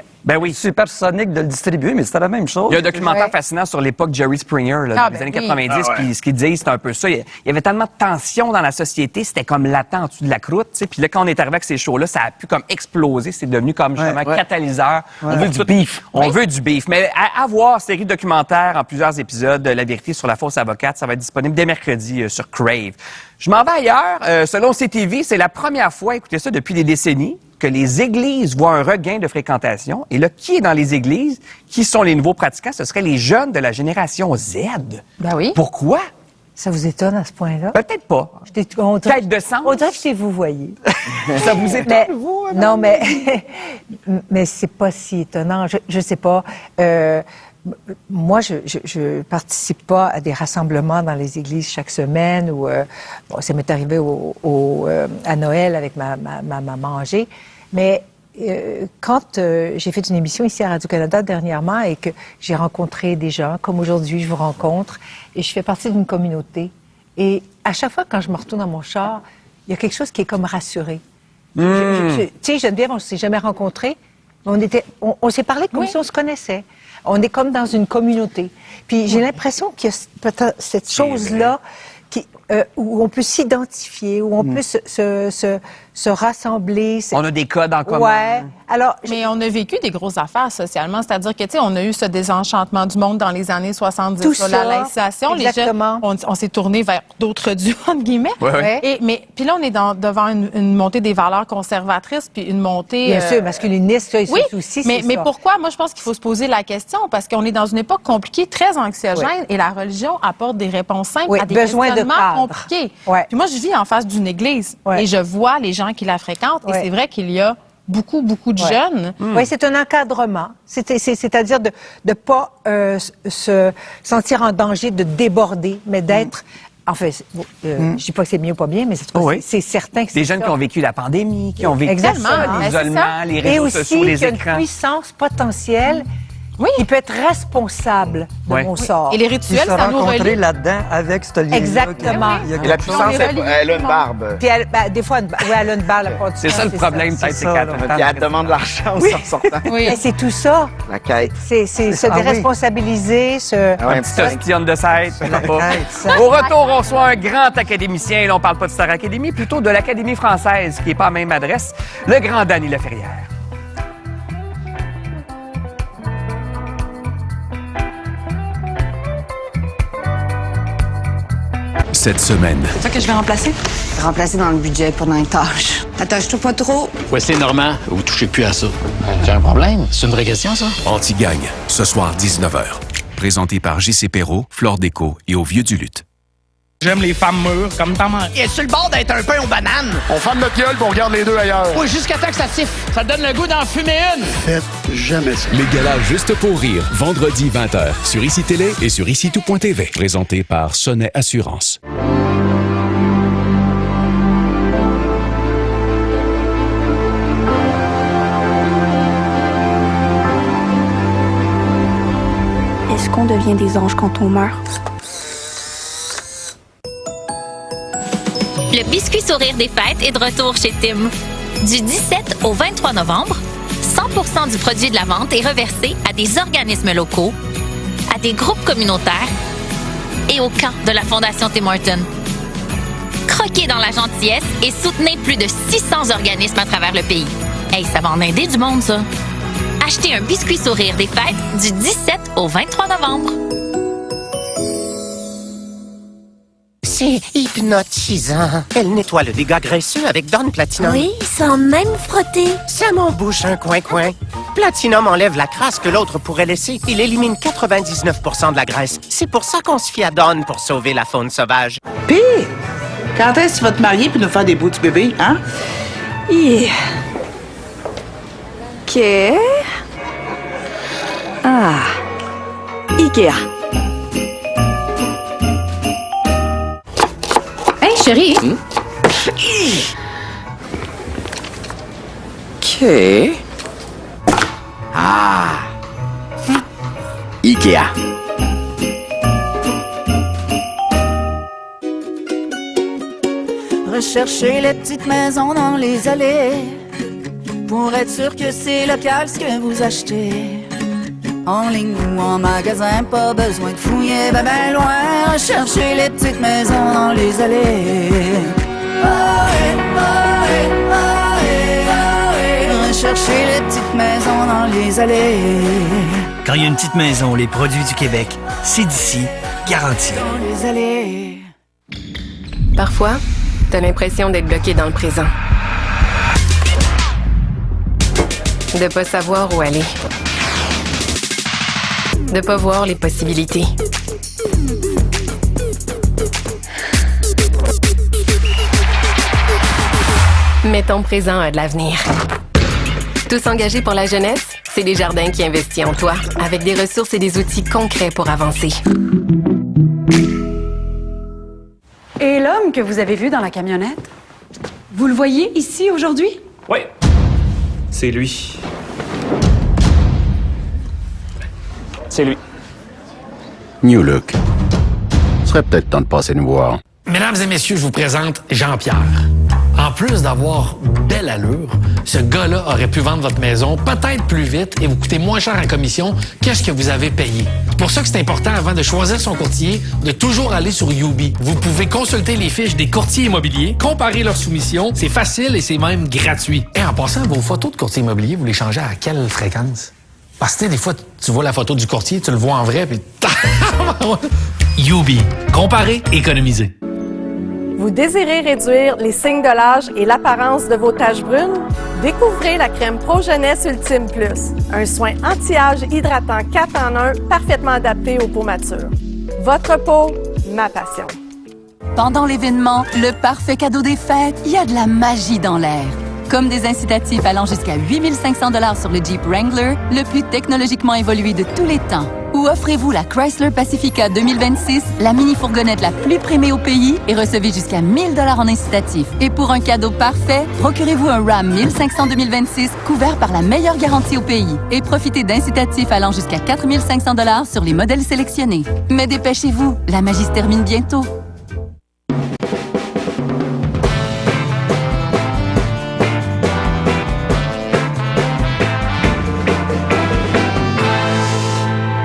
supersoniques de le distribuer, mais c'était la même chose. Il y a un documentaire fascinant sur l'époque Jerry Springer, là, dans les années 90, puis ce qu'il dit, c'est un peu ça. Il y avait tellement de tension dans la société, c'était comme latent en dessous de la croûte, tu sais. Puis là, quand on est arrivé avec ces shows-là, ça a pu comme exploser, c'est devenu comme justement catalyseur. On veut du beef. On veut du beef. Mais à voir, série documentaire en plusieurs épisodes, La vérité sur la fausse avocate, ça va être disponible dès mercredi sur Crave. Je m'en vais ailleurs. Selon CTV, c'est la première fois, écoutez ça, depuis des décennies, que les églises voient un regain de fréquentation. Et là, qui est dans les églises? Qui sont les nouveaux pratiquants? Ce seraient les jeunes de la génération Z. Ben oui. Pourquoi? Ça vous étonne à ce point-là? Peut-être pas. Quête de sens. On dirait que c'est vous voyez. Ça vous étonne, vous? Non, mais c'est pas si étonnant. Je sais pas. Moi, je participe pas à des rassemblements dans les églises chaque semaine ou ça m'est arrivé à Noël avec ma maman âgée, mais quand j'ai fait une émission ici à Radio-Canada dernièrement et que j'ai rencontré des gens, comme aujourd'hui je vous rencontre, et je fais partie d'une communauté, et à chaque fois quand je me retourne dans mon char, il y a quelque chose qui est comme rassuré. Tu sais, Geneviève, on ne s'est jamais rencontrés, on s'est parlé comme si on se connaissait. On est comme dans une communauté. Puis j'ai l'impression qu'il y a peut-être cette chose-là où on peut s'identifier, où on peut se rassembler. On a des codes en commun. Ouais. Alors, mais on a vécu des grosses affaires socialement, c'est-à-dire que, tu sais, on a eu ce désenchantement du monde dans les années 70, tout la laïcisation. Exactement. Les gens, on s'est tourné vers d'autres dieux, entre guillemets. Ouais. Mais puis là, on est devant une montée des valeurs conservatrices, puis une montée... Bien sûr, masculiniste, ça, oui, aussi, mais pourquoi? Moi, je pense qu'il faut se poser la question, parce qu'on est dans une époque compliquée, très anxiogène, et la religion apporte des réponses simples à des questionnements compliqués. Puis moi, je vis en face d'une église, et je vois les gens qui la fréquentent, et c'est vrai qu'il y a beaucoup de jeunes. Oui, c'est un encadrement. C'est-à-dire de ne pas se sentir en danger de déborder, mais d'être... En fait, je dis pas que c'est bien ou pas bien, mais c'est certain que c'est des jeunes qui ont vécu la pandémie, qui ont vécu l'isolement, les réseaux sociaux, les écrans. Et aussi qu'il y a une puissance potentielle qui peut être responsable de mon sort. Et les rituels, ça nous relie là-dedans avec ce lien-là. Exactement. Et la puissance, elle a une barbe. Puis des fois, elle a une barbe. C'est ça le problème, peut-être, c'est qu'elle elle demande l'argent en sortant. Mais c'est tout ça. La quête. C'est se déresponsabiliser, un petit ostionne de side. Au retour, on reçoit un grand académicien. Et là, on parle pas de Star Academy, plutôt de l'Académie française, qui n'est pas à la même adresse, le grand Danny Laferrière. Cette semaine. C'est toi que je vais remplacer? Remplacer dans le budget pendant une tâche. Attache-toi pas trop. Wesley Normand, vous touchez plus à ça. J'ai un problème? C'est une vraie question, ça? Anti-Gang, ce soir 19h. Présenté par J.C. Perrault, Flore Déco et au Vieux du Lutte. J'aime les femmes mûres, comme ta mère. Et sur le bord d'être un pain aux bananes. On ferme notre gueule pour regarde les deux ailleurs. Oui, jusqu'à temps que ça siffle. Ça donne le goût d'en fumer une. Faites jamais ça. Les galas Juste pour rire, vendredi 20h, sur ICI Télé et sur ICI-Tout.tv. Présenté par Sonnet Assurance. Est-ce qu'on devient des anges quand on meurt? Le biscuit sourire des fêtes est de retour chez Tim. Du 17 au 23 novembre, 100% du produit de la vente est reversé à des organismes locaux, à des groupes communautaires et au camp de la Fondation Tim Hortons. Croquez dans la gentillesse et soutenez plus de 600 organismes à travers le pays. Hey, ça va en aider du monde, ça! Achetez un biscuit sourire des fêtes du 17 au 23 novembre. C'est hypnotisant. Elle nettoie le dégât graisseux avec Dawn Platinum. Oui, sans même frotter. Ça m'embouche un coin-coin. Platinum enlève la crasse que l'autre pourrait laisser. Il élimine 99% de la graisse. C'est pour ça qu'on se fie à Dawn pour sauver la faune sauvage. Pis, quand est-ce que tu vas te marier puis nous faire des bouts de bébé, hein? OK. Ah. Ikea. Hey, chérie. OK. Ah. Ikea. Recherchez les petites maisons dans les allées pour être sûr que c'est local ce que vous achetez. En ligne ou en magasin, pas besoin de fouiller ben loin. Recherchez les petites maisons dans les allées. Recherchez les petites maisons dans les allées. Quand il y a une petite maison, les produits du Québec, c'est d'ici, garanti. Dans les allées. Parfois, t'as l'impression d'être bloqué dans le présent. De pas savoir où aller. De pas voir les possibilités. Mais ton présent a de l'avenir. Tous engagés pour la jeunesse, c'est Desjardins qui investit en toi, avec des ressources et des outils concrets pour avancer. Et l'homme que vous avez vu dans la camionnette, vous le voyez ici aujourd'hui? Oui. C'est lui. C'est lui. New look. Ce serait peut-être temps de passer nous voir. Mesdames et messieurs, je vous présente Jean-Pierre. En plus d'avoir belle allure, ce gars-là aurait pu vendre votre maison peut-être plus vite et vous coûter moins cher en commission que ce que vous avez payé. C'est pour ça que c'est important, avant de choisir son courtier, de toujours aller sur Youbi. Vous pouvez consulter les fiches des courtiers immobiliers, comparer leurs soumissions, c'est facile et c'est même gratuit. Et en passant, vos photos de courtier immobilier, vous les changez à quelle fréquence? Parce que des fois, tu vois la photo du courtier, tu le vois en vrai, puis... Youbi. Comparer, économiser. Vous désirez réduire les signes de l'âge et l'apparence de vos taches brunes? Découvrez la crème Pro Jeunesse Ultime Plus, un soin anti-âge hydratant 4 en 1 parfaitement adapté aux peaux matures. Votre peau, ma passion. Pendant l'événement, le parfait cadeau des fêtes, il y a de la magie dans l'air. Comme des incitatifs allant jusqu'à 8 500 $ sur le Jeep Wrangler, le plus technologiquement évolué de tous les temps. Ou offrez-vous la Chrysler Pacifica 2026, la mini-fourgonnette la plus primée au pays, et recevez jusqu'à 1 000 $ en incitatifs. Et pour un cadeau parfait, procurez-vous un Ram 1500 2026 couvert par la meilleure garantie au pays. Et profitez d'incitatifs allant jusqu'à 4 500 $ sur les modèles sélectionnés. Mais dépêchez-vous, la magie se termine bientôt.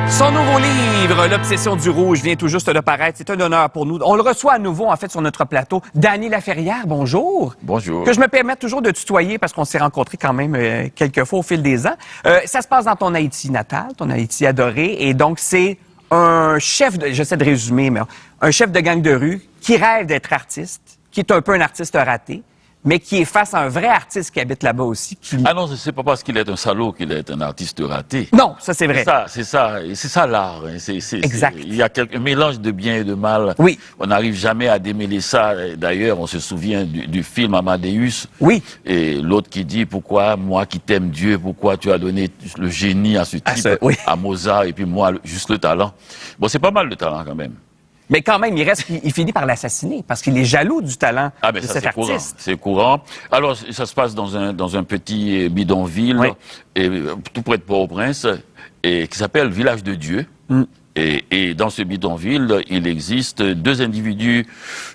Son nouveau livre, L'Obsession du Rouge, vient tout juste de paraître. C'est un honneur pour nous. On le reçoit à nouveau, en fait, sur notre plateau. Dany Laferrière, bonjour. Bonjour. Que je me permette toujours de tutoyer parce qu'on s'est rencontrés quand même quelques fois au fil des ans. Ça se passe dans ton Haïti natal, ton Haïti adoré. Et donc, c'est un chef de... J'essaie de résumer, mais un chef de gang de rue qui rêve d'être artiste, qui est un peu un artiste raté, mais qui est face à un vrai artiste qui habite là-bas aussi. Ah non, c'est pas parce qu'il est un salaud qu'il est un artiste raté. Non, ça c'est vrai. C'est ça l'art. Exact. Il y a un mélange de bien et de mal. Oui. On n'arrive jamais à démêler ça. D'ailleurs, on se souvient du film Amadeus. Oui. Et l'autre qui dit, pourquoi moi qui t'aime Dieu, pourquoi tu as donné le génie à ce type, à Mozart, et puis moi, juste le talent. Bon, c'est pas mal le talent quand même. Mais quand même, il finit par l'assassiner parce qu'il est jaloux du talent de cet artiste. C'est courant. Alors, ça se passe dans un petit bidonville, tout près de Port-au-Prince, qui s'appelle Village de Dieu. Et dans ce bidonville, il existe deux individus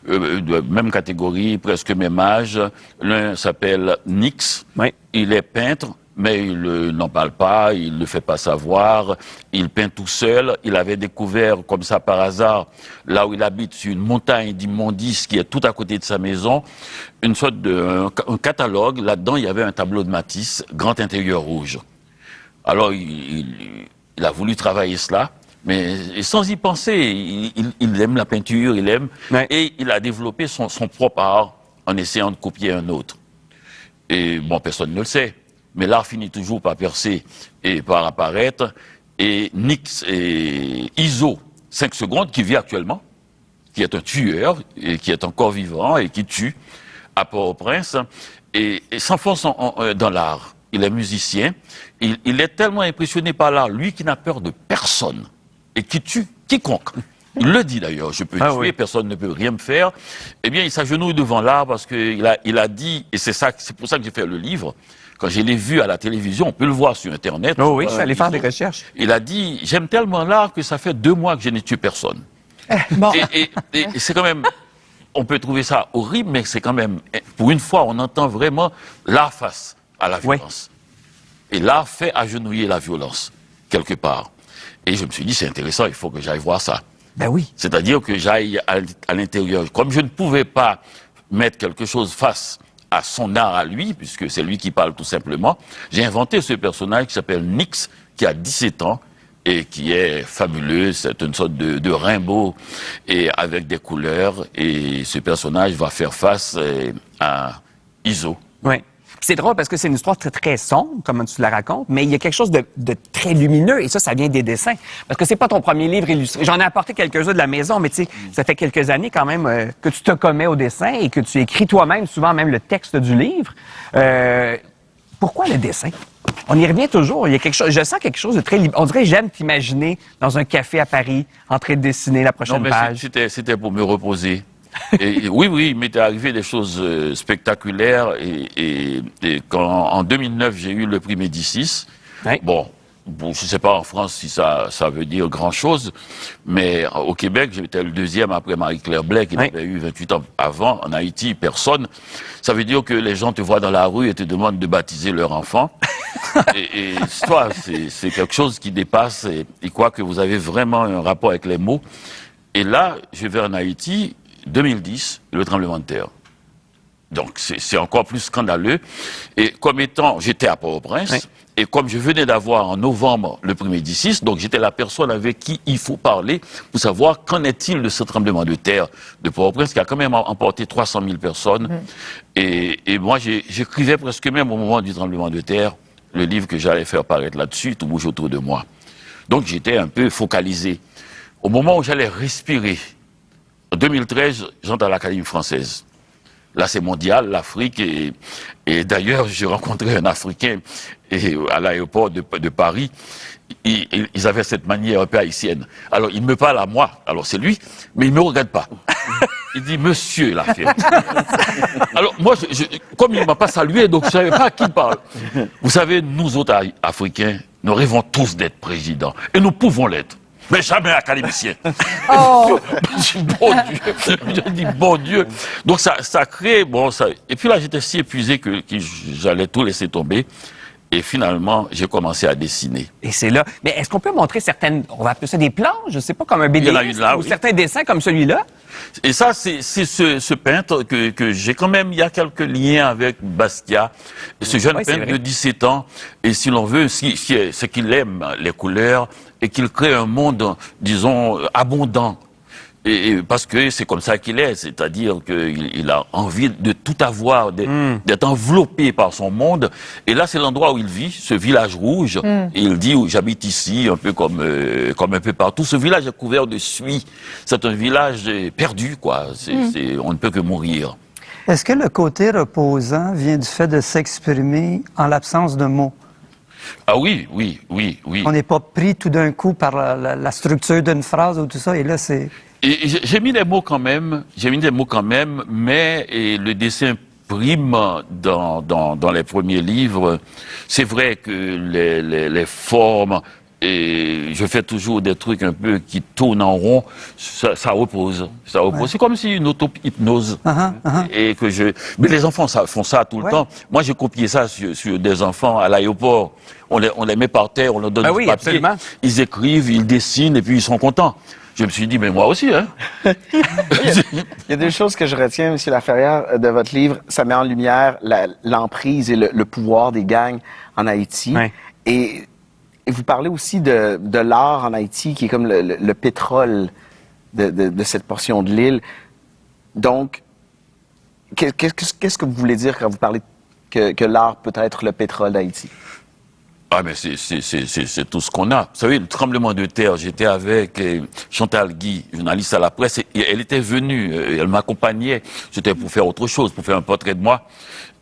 de même catégorie, presque même âge. L'un s'appelle Nix. Il est peintre. Mais il n'en parle pas, il ne le fait pas savoir, il peint tout seul. Il avait découvert, comme ça par hasard, là où il habite, sur une montagne d'immondices qui est tout à côté de sa maison, une sorte un catalogue. Là-dedans, il y avait un tableau de Matisse, Grand Intérieur Rouge. Alors, il a voulu travailler cela, mais sans y penser. Il aime la peinture, il aime, et il a développé son propre art en essayant de copier un autre. Et bon, personne ne le sait. Mais l'art finit toujours par percer et par apparaître. Et Nix et Iso, 5 secondes, qui vit actuellement, qui est un tueur, et qui est encore vivant et qui tue à Port-au-Prince, et s'enfonce dans l'art. Il est musicien. Il est tellement impressionné par l'art, lui qui n'a peur de personne, et qui tue quiconque. Il le dit d'ailleurs, je peux tuer, personne ne peut rien me faire. Eh bien, il s'agenouille devant l'art parce qu'il a dit, et c'est pour ça que j'ai fait le livre. Quand je l'ai vu à la télévision, on peut le voir sur Internet. Oh oui, je suis allé faire des recherches. Il a dit, j'aime tellement l'art que ça fait 2 mois que je n'ai tué personne. Bon. Et c'est quand même, on peut trouver ça horrible, mais c'est quand même, pour une fois, on entend vraiment l'art face à la violence. Et l'art fait agenouiller la violence, quelque part. Et je me suis dit, c'est intéressant, il faut que j'aille voir ça. Ben oui. C'est-à-dire que j'aille à l'intérieur. Comme je ne pouvais pas mettre quelque chose face à son art à lui, puisque c'est lui qui parle tout simplement, j'ai inventé ce personnage qui s'appelle Nix, qui a 17 ans et qui est fabuleux. C'est une sorte de Rimbaud et avec des couleurs. Et ce personnage va faire face à Iso. Oui. C'est drôle parce que c'est une histoire très, très sombre, comme tu la racontes, mais il y a quelque chose de très lumineux, et ça vient des dessins. Parce que c'est pas ton premier livre illustré. J'en ai apporté quelques-uns de la maison, mais tu sais, ça fait quelques années quand même que tu te commets au dessin et que tu écris toi-même, souvent même le texte du livre. Pourquoi le dessin? On y revient toujours. Il y a quelque chose, je sens quelque chose de très libre. On dirait que j'aime t'imaginer dans un café à Paris, en train de dessiner la prochaine page. C'était pour me reposer. Et oui, il m'était arrivé des choses spectaculaires. Et quand en 2009, j'ai eu le prix Médicis. Bon, bon, je ne sais pas en France si ça veut dire grand-chose, mais au Québec, j'étais le deuxième après Marie-Claire Blais, qui avait eu 28 ans avant. En Haïti, personne. Ça veut dire que les gens te voient dans la rue et te demandent de baptiser leur enfant. et toi, c'est quelque chose qui dépasse. Et quoi que vous avez vraiment un rapport avec les mots. Et là, je vais en Haïti, 2010, le tremblement de terre. Donc, c'est encore plus scandaleux. Et comme étant, j'étais à Port-au-Prince, et comme je venais d'avoir en novembre le premier 10-6, donc j'étais la personne avec qui il faut parler pour savoir qu'en est-il de ce tremblement de terre de Port-au-Prince qui a quand même emporté 300 000 personnes. Et moi, j'écrivais presque même au moment du tremblement de terre le livre que j'allais faire paraître là-dessus, Tout bouge autour de moi. Donc, j'étais un peu focalisé. Au moment où j'allais respirer, en 2013, j'entre à l'Académie française. Là, c'est mondial, l'Afrique. Et d'ailleurs, j'ai rencontré un Africain à l'aéroport de Paris. Ils avaient cette manière un peu haïtienne. Alors, il me parle à moi. Alors, c'est lui, mais il ne me regarde pas. Il dit, monsieur, la fille. Alors, moi, comme il ne m'a pas salué, donc je ne savais pas à qui il parle. Vous savez, nous autres Africains, nous rêvons tous d'être présidents. Et nous pouvons l'être. Mais jamais académicien. Oh. Je dis, bon Dieu. Je dis, bon Dieu. Donc, ça crée, bon, ça. Et puis là, j'étais si épuisé que j'allais tout laisser tomber. Et finalement, j'ai commencé à dessiner. Et c'est là. Mais est-ce qu'on peut montrer certaines, on va appeler ça des plans, je sais pas, comme un BD, ou certains dessins comme celui-là? Et ça, c'est ce peintre que j'ai quand même, il y a quelques liens avec Basquiat. Ce jeune peintre de 17 ans. Et si l'on veut, c'est qu'il aime les couleurs et qu'il crée un monde, disons, abondant. Et parce que c'est comme ça qu'il est, c'est-à-dire qu'il a envie de tout avoir, d'être enveloppé par son monde. Et là, c'est l'endroit où il vit, ce village rouge. Et il dit, j'habite ici, un peu comme un peu partout. Ce village est couvert de suie. C'est un village perdu, quoi. On ne peut que mourir. Est-ce que le côté reposant vient du fait de s'exprimer en l'absence de mots? Ah oui. On n'est pas pris tout d'un coup par la structure d'une phrase ou tout ça, et là, c'est... Et j'ai mis des mots quand même, mais le dessin prime dans les premiers livres. C'est vrai que les formes, et je fais toujours des trucs un peu qui tournent en rond, ça repose. Ouais. C'est comme si une auto-hypnose. Et mais les enfants font ça tout le temps. Moi, j'ai copié ça sur des enfants à l'aéroport. On les met par terre, on leur donne du papier. Absolument. Ils écrivent, ils dessinent et puis ils sont contents. Je me suis dit, mais moi aussi, hein. Il y a deux choses que je retiens, M. Laferrière, de votre livre. Ça met en lumière l'emprise et le pouvoir des gangs en Haïti. Ouais. Et vous parlez aussi de l'art en Haïti, qui est comme le pétrole de cette portion de l'île. Donc, qu'est-ce que vous voulez dire quand vous parlez que l'art peut être le pétrole d'Haïti? Ah, mais c'est tout ce qu'on a. Vous savez, le tremblement de terre, j'étais avec Chantal Guy, journaliste à la presse, et elle était venue, elle m'accompagnait. C'était pour faire autre chose, pour faire un portrait de moi,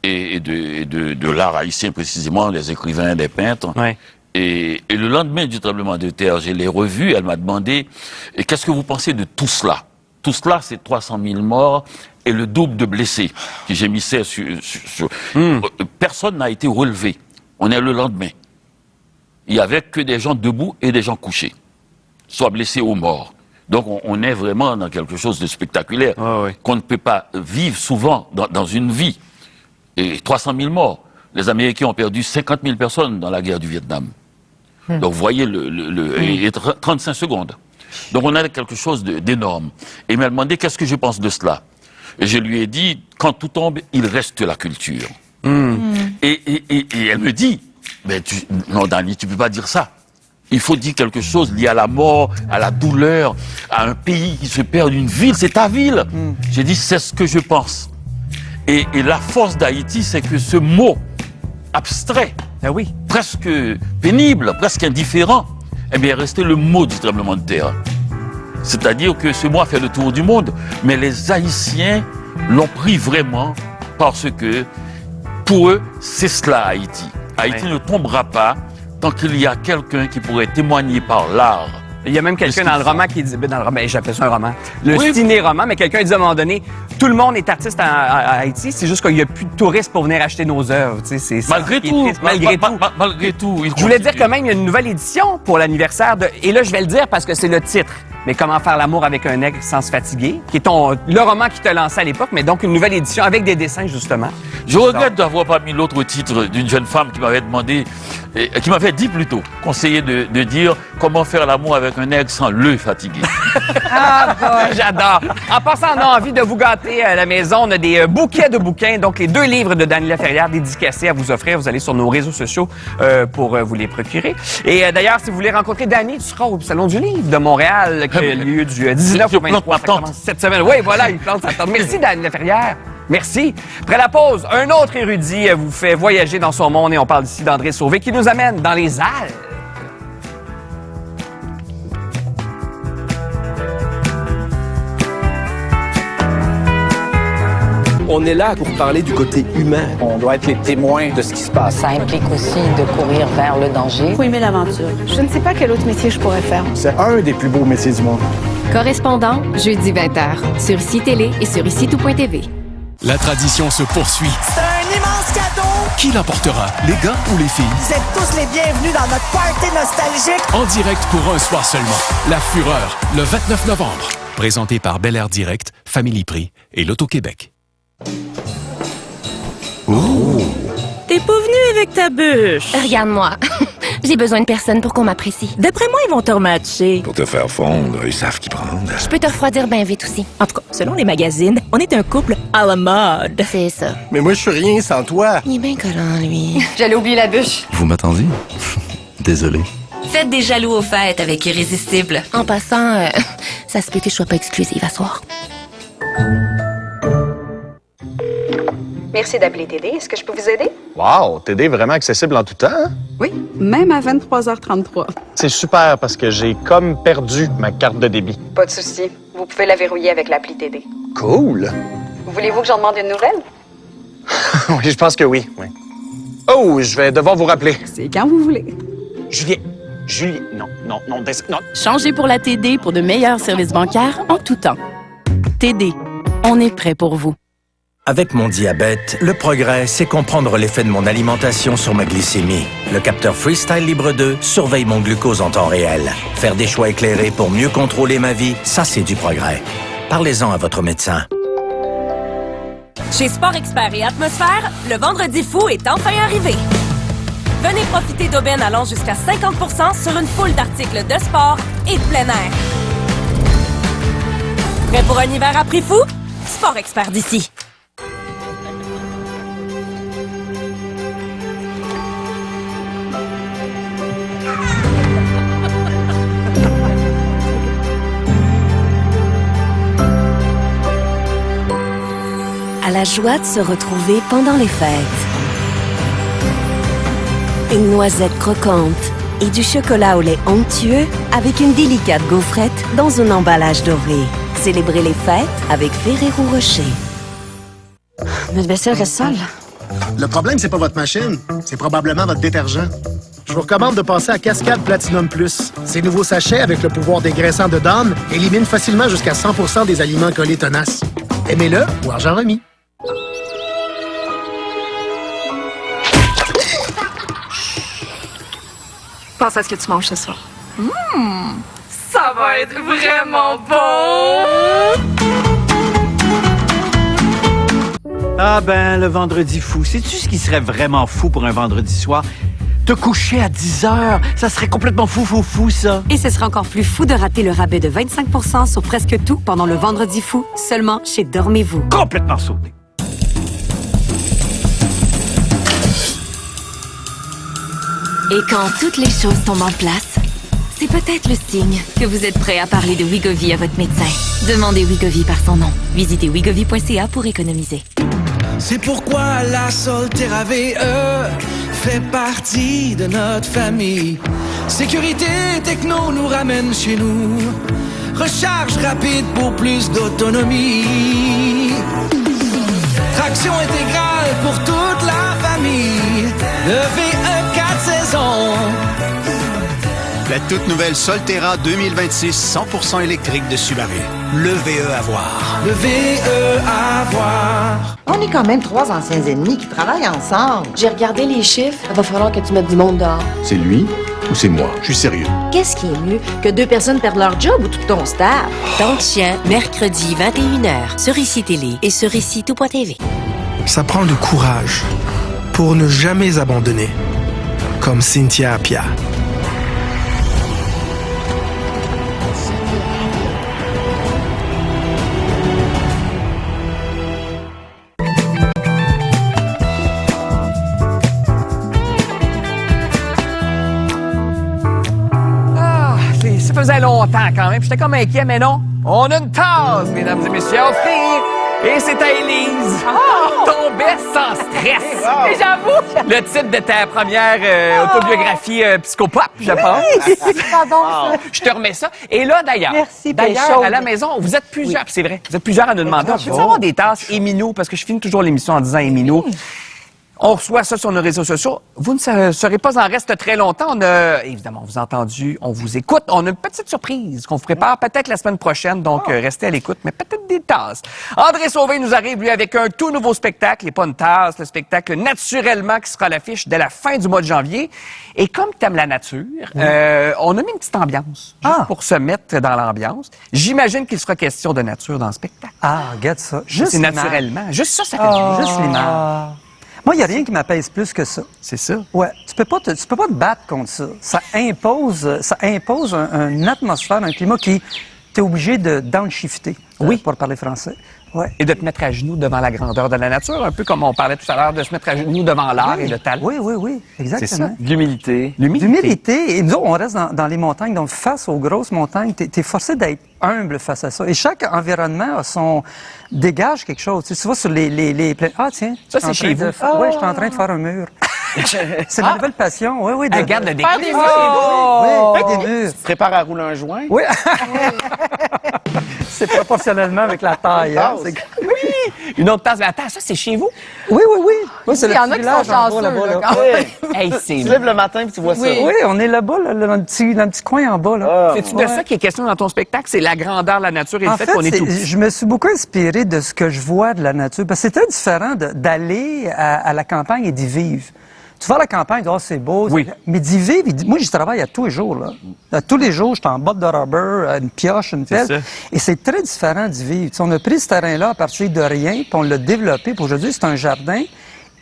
et de l'art haïtien précisément, des écrivains, des peintres. Ouais. Et le lendemain du tremblement de terre, je l'ai revue, elle m'a demandé, qu'est-ce que vous pensez de tout cela? Tout cela, c'est 300 000 morts et le double de blessés. Que j'ai mis ça sur... Personne n'a été relevé. On est le lendemain. Il n'y avait que des gens debout et des gens couchés, soit blessés ou morts. Donc on est vraiment dans quelque chose de spectaculaire, qu'on ne peut pas vivre souvent dans une vie. Et 300 000 morts. Les Américains ont perdu 50 000 personnes dans la guerre du Vietnam. Donc vous voyez, 35 secondes. Donc on a quelque chose d'énorme. Et il m'a demandé qu'est-ce que je pense de cela. Et je lui ai dit, quand tout tombe, il reste la culture. Et elle me dit, mais non, Danny, tu ne peux pas dire ça. Il faut dire quelque chose lié à la mort, à la douleur, à un pays qui se perd d'une ville. C'est ta ville. J'ai dit, c'est ce que je pense. Et la force d'Haïti, c'est que ce mot abstrait, presque pénible, presque indifférent, eh bien, est resté le mot du tremblement de terre. C'est-à-dire que ce mot a fait le tour du monde. Mais les Haïtiens l'ont pris vraiment parce que, pour eux, c'est cela Haïti. Haïti ne tombera pas tant qu'il y a quelqu'un qui pourrait témoigner par l'art. Il y a même quelqu'un dans le roman qui dit, dans le roman, j'appelle ça un roman, le ciné-roman, mais quelqu'un dit à un moment donné, Tout le monde est artiste à Haïti, c'est juste qu'il n'y a plus de touristes pour venir acheter nos œuvres. Malgré tout. Je voulais dire quand même, il y a une nouvelle édition pour l'anniversaire de... Et là, je vais le dire parce que c'est le titre. Mais Comment faire l'amour avec un nègre sans se fatiguer, qui est le roman qui t'a lancé à l'époque, mais donc une nouvelle édition avec des dessins, justement. Je regrette d'avoir pas mis l'autre titre d'une jeune femme qui m'avait demandé, qui m'avait dit plutôt, conseillé de dire comment faire l'amour avec un nègre sans le fatiguer. Ah, bon. J'adore. En passant, on a envie de vous gâter à la maison. On a des bouquets de bouquins, donc les 2 livres de Dany Laferrière dédicacés à vous offrir. Vous allez sur nos réseaux sociaux pour vous les procurer. Et d'ailleurs, si vous voulez rencontrer Dany, tu seras au Salon du Livre de Montréal, qui a lieu du 19 au 23 cette semaine. Oui, voilà, il plante sa tente. Merci, Dany Laferrière. Merci. Après la pause, un autre érudit vous fait voyager dans son monde et on parle ici d'André Sauvé qui nous amène dans les Alpes. On est là pour parler du côté humain. On doit être les témoins de ce qui se passe. Ça implique aussi de courir vers le danger. Faut aimer l'aventure. Je ne sais pas quel autre métier je pourrais faire. C'est un des plus beaux métiers du monde. Correspondant, jeudi 20h, sur ICI Télé et sur ICI-Tout.tv. La tradition se poursuit. C'est un immense cadeau! Qui l'emportera, les gars ou les filles? Vous êtes tous les bienvenus dans notre party nostalgique. En direct pour un soir seulement. La Fureur, le 29 novembre. Présenté par Bel Air Direct, Family Prix et l'Auto-Québec. Oh. T'es pas venu avec ta bûche. Regarde-moi. J'ai besoin de personne pour qu'on m'apprécie. D'après moi, ils vont te rematcher. Pour te faire fondre, ils savent qui prendre. Je peux te refroidir bien vite aussi. En tout cas, selon les magazines, on est un couple à la mode. C'est ça. Mais moi, je suis rien sans toi. Il est bien collant, lui. J'allais oublier la bûche. Vous m'attendiez? Désolé. Faites des jaloux aux fêtes avec Irrésistible. En passant, ça se peut que je sois pas exclusive à soir. Merci d'appeler TD. Est-ce que je peux vous aider? Wow, TD est vraiment accessible en tout temps. Hein? Oui, même à 23h33. C'est super parce que j'ai comme perdu ma carte de débit. Pas de souci. Vous pouvez la verrouiller avec l'appli TD. Cool. Voulez-vous que j'en demande une nouvelle? Oui, je pense que oui. Oh, je vais devoir vous rappeler. C'est quand vous voulez. Julie, non. Changez pour la TD pour de meilleurs services bancaires en tout temps. TD, on est prêt pour vous. Avec mon diabète, le progrès, c'est comprendre l'effet de mon alimentation sur ma glycémie. Le capteur Freestyle Libre 2 surveille mon glucose en temps réel. Faire des choix éclairés pour mieux contrôler ma vie, ça, c'est du progrès. Parlez-en à votre médecin. Chez Sport Expert et Atmosphère, le vendredi fou est enfin arrivé. Venez profiter d'aubaines allant jusqu'à 50% sur une foule d'articles de sport et de plein air. Prêt pour un hiver à prix fou? Sport Expert d'ici. À la joie de se retrouver pendant les fêtes. Une noisette croquante et du chocolat au lait onctueux avec une délicate gaufrette dans un emballage doré. Célébrez les fêtes avec Ferrero Rocher. Notre vaisselle reste sale. Le problème, c'est pas votre machine, c'est probablement votre détergent. Je vous recommande de passer à Cascade Platinum Plus. Ces nouveaux sachets avec le pouvoir dégraissant de Dawn éliminent facilement jusqu'à 100% des aliments collés tenaces. Aimez-le ou argent remis. Pense à ce que tu manges ce soir. Ça va être vraiment bon! Ah ben, le vendredi fou. Sais-tu ce qui serait vraiment fou pour un vendredi soir? Te coucher à 10 heures, ça serait complètement fou, ça. Et ce serait encore plus fou de rater le rabais de 25% sur presque tout pendant le vendredi fou, seulement chez Dormez-vous. Complètement sauté. Et quand toutes les choses tombent en place, c'est peut-être le signe que vous êtes prêt à parler de Wegovy à votre médecin. Demandez Wegovy par son nom. Visitez wegovy.ca pour économiser. C'est pourquoi la Solterra-VE fait partie de notre famille. Sécurité techno nous ramène chez nous. Recharge rapide pour plus d'autonomie. Traction intégrale pour toute la famille. Le VE 4 saisons. la toute nouvelle Solterra 2026 100% électrique de Subaru. Le VE à voir. Le VE à voir. On est quand même 3 anciens ennemis qui travaillent ensemble. J'ai regardé les chiffres. Il va falloir que tu mettes du monde dehors. C'est lui ou c'est moi? Je suis sérieux. Qu'est-ce qui est mieux? Que 2 personnes perdent leur job ou tout ton staff? Temps de chien, mercredi 21h, sur ICI Télé et sur ICI Tout.tv. Ça prend du courage pour ne jamais abandonner. Comme Cynthia Appia. Ça faisait longtemps quand même. J'étais comme inquiet, mais non. On a une tasse, mesdames et messieurs, à offrir. Et c'est à Élise. Tombait sans stress. Et j'avoue. Le titre de ta première autobiographie psychopop, je pense. C'est pas bon, ça. Je te remets ça. Et là, d'ailleurs, Merci, à la maison, vous êtes plusieurs, puis c'est vrai, vous êtes plusieurs à nous demander. Je peux avoir des tasses Éminou, parce que je finis toujours l'émission en disant Éminou. On reçoit ça sur nos réseaux sociaux. Vous ne serez pas en reste très longtemps. On a, évidemment, on vous a entendu, on vous écoute. On a une petite surprise qu'on vous prépare peut-être la semaine prochaine, donc restez à l'écoute, mais peut-être des tasses. André Sauvé nous arrive, lui, avec un tout nouveau spectacle, et pas une tasse, le spectacle Naturellement qui sera à l'affiche dès la fin du mois de janvier. Et comme tu aimes la nature, on a mis une petite ambiance, juste pour se mettre dans l'ambiance. J'imagine qu'il sera question de nature dans le spectacle. Ah, regarde ça. Juste c'est naturellement. Juste ça, ça fait du bien. Juste l'image. Moi, il n'y a rien qui m'apaise plus que ça. C'est ça? Ouais. Tu peux pas te battre contre ça. Ça impose une atmosphère, un climat qui t'es obligé de downshifter. Oui. Pour parler français. Ouais. Et de te mettre à genoux devant la grandeur de la nature, un peu comme on parlait tout à l'heure, de se mettre à genoux devant l'art et le talent. Oui, exactement. C'est ça. L'humilité. L'humilité. Et nous autres, on reste dans les montagnes. Donc, face aux grosses montagnes, t'es forcé d'être humble face à ça. Et chaque environnement a dégage quelque chose. Tu vois, sur les ah, tiens. Ça, c'est chez vous. Oui, je suis en train de faire un mur. C'est ma nouvelle passion. Oui. Regarde le décor. Faire des murs. Oui, faire des murs. Tu te prépares à rouler un joint? Oui. C'est proportionnellement avec la taille. Hein? Oui! Une autre tasse. Mais attends, ça, c'est chez vous? Oui. Moi, c'est Il y en a qui sont chanceux, là, quand même. Hey, c'est... Tu lèves le matin et tu vois ça. Oui, on est là-bas, là, dans le petit coin en bas. Là. C'est-tu de ça qui est question dans ton spectacle? C'est la grandeur de la nature et le fait qu'on est tout petit? Je me suis beaucoup inspiré de ce que je vois de la nature. Parce que c'est très différent d'aller à la campagne et d'y vivre. Tu vas à la campagne, c'est beau. Oui. Mais d'y vivre, moi, j'y travaille à tous les jours. Là. Tous les jours, je suis en botte de rubber, une pioche, une pelle. Et c'est très différent d'y vivre. Tu sais, on a pris ce terrain-là à partir de rien, puis on l'a développé. Puis aujourd'hui, c'est un jardin.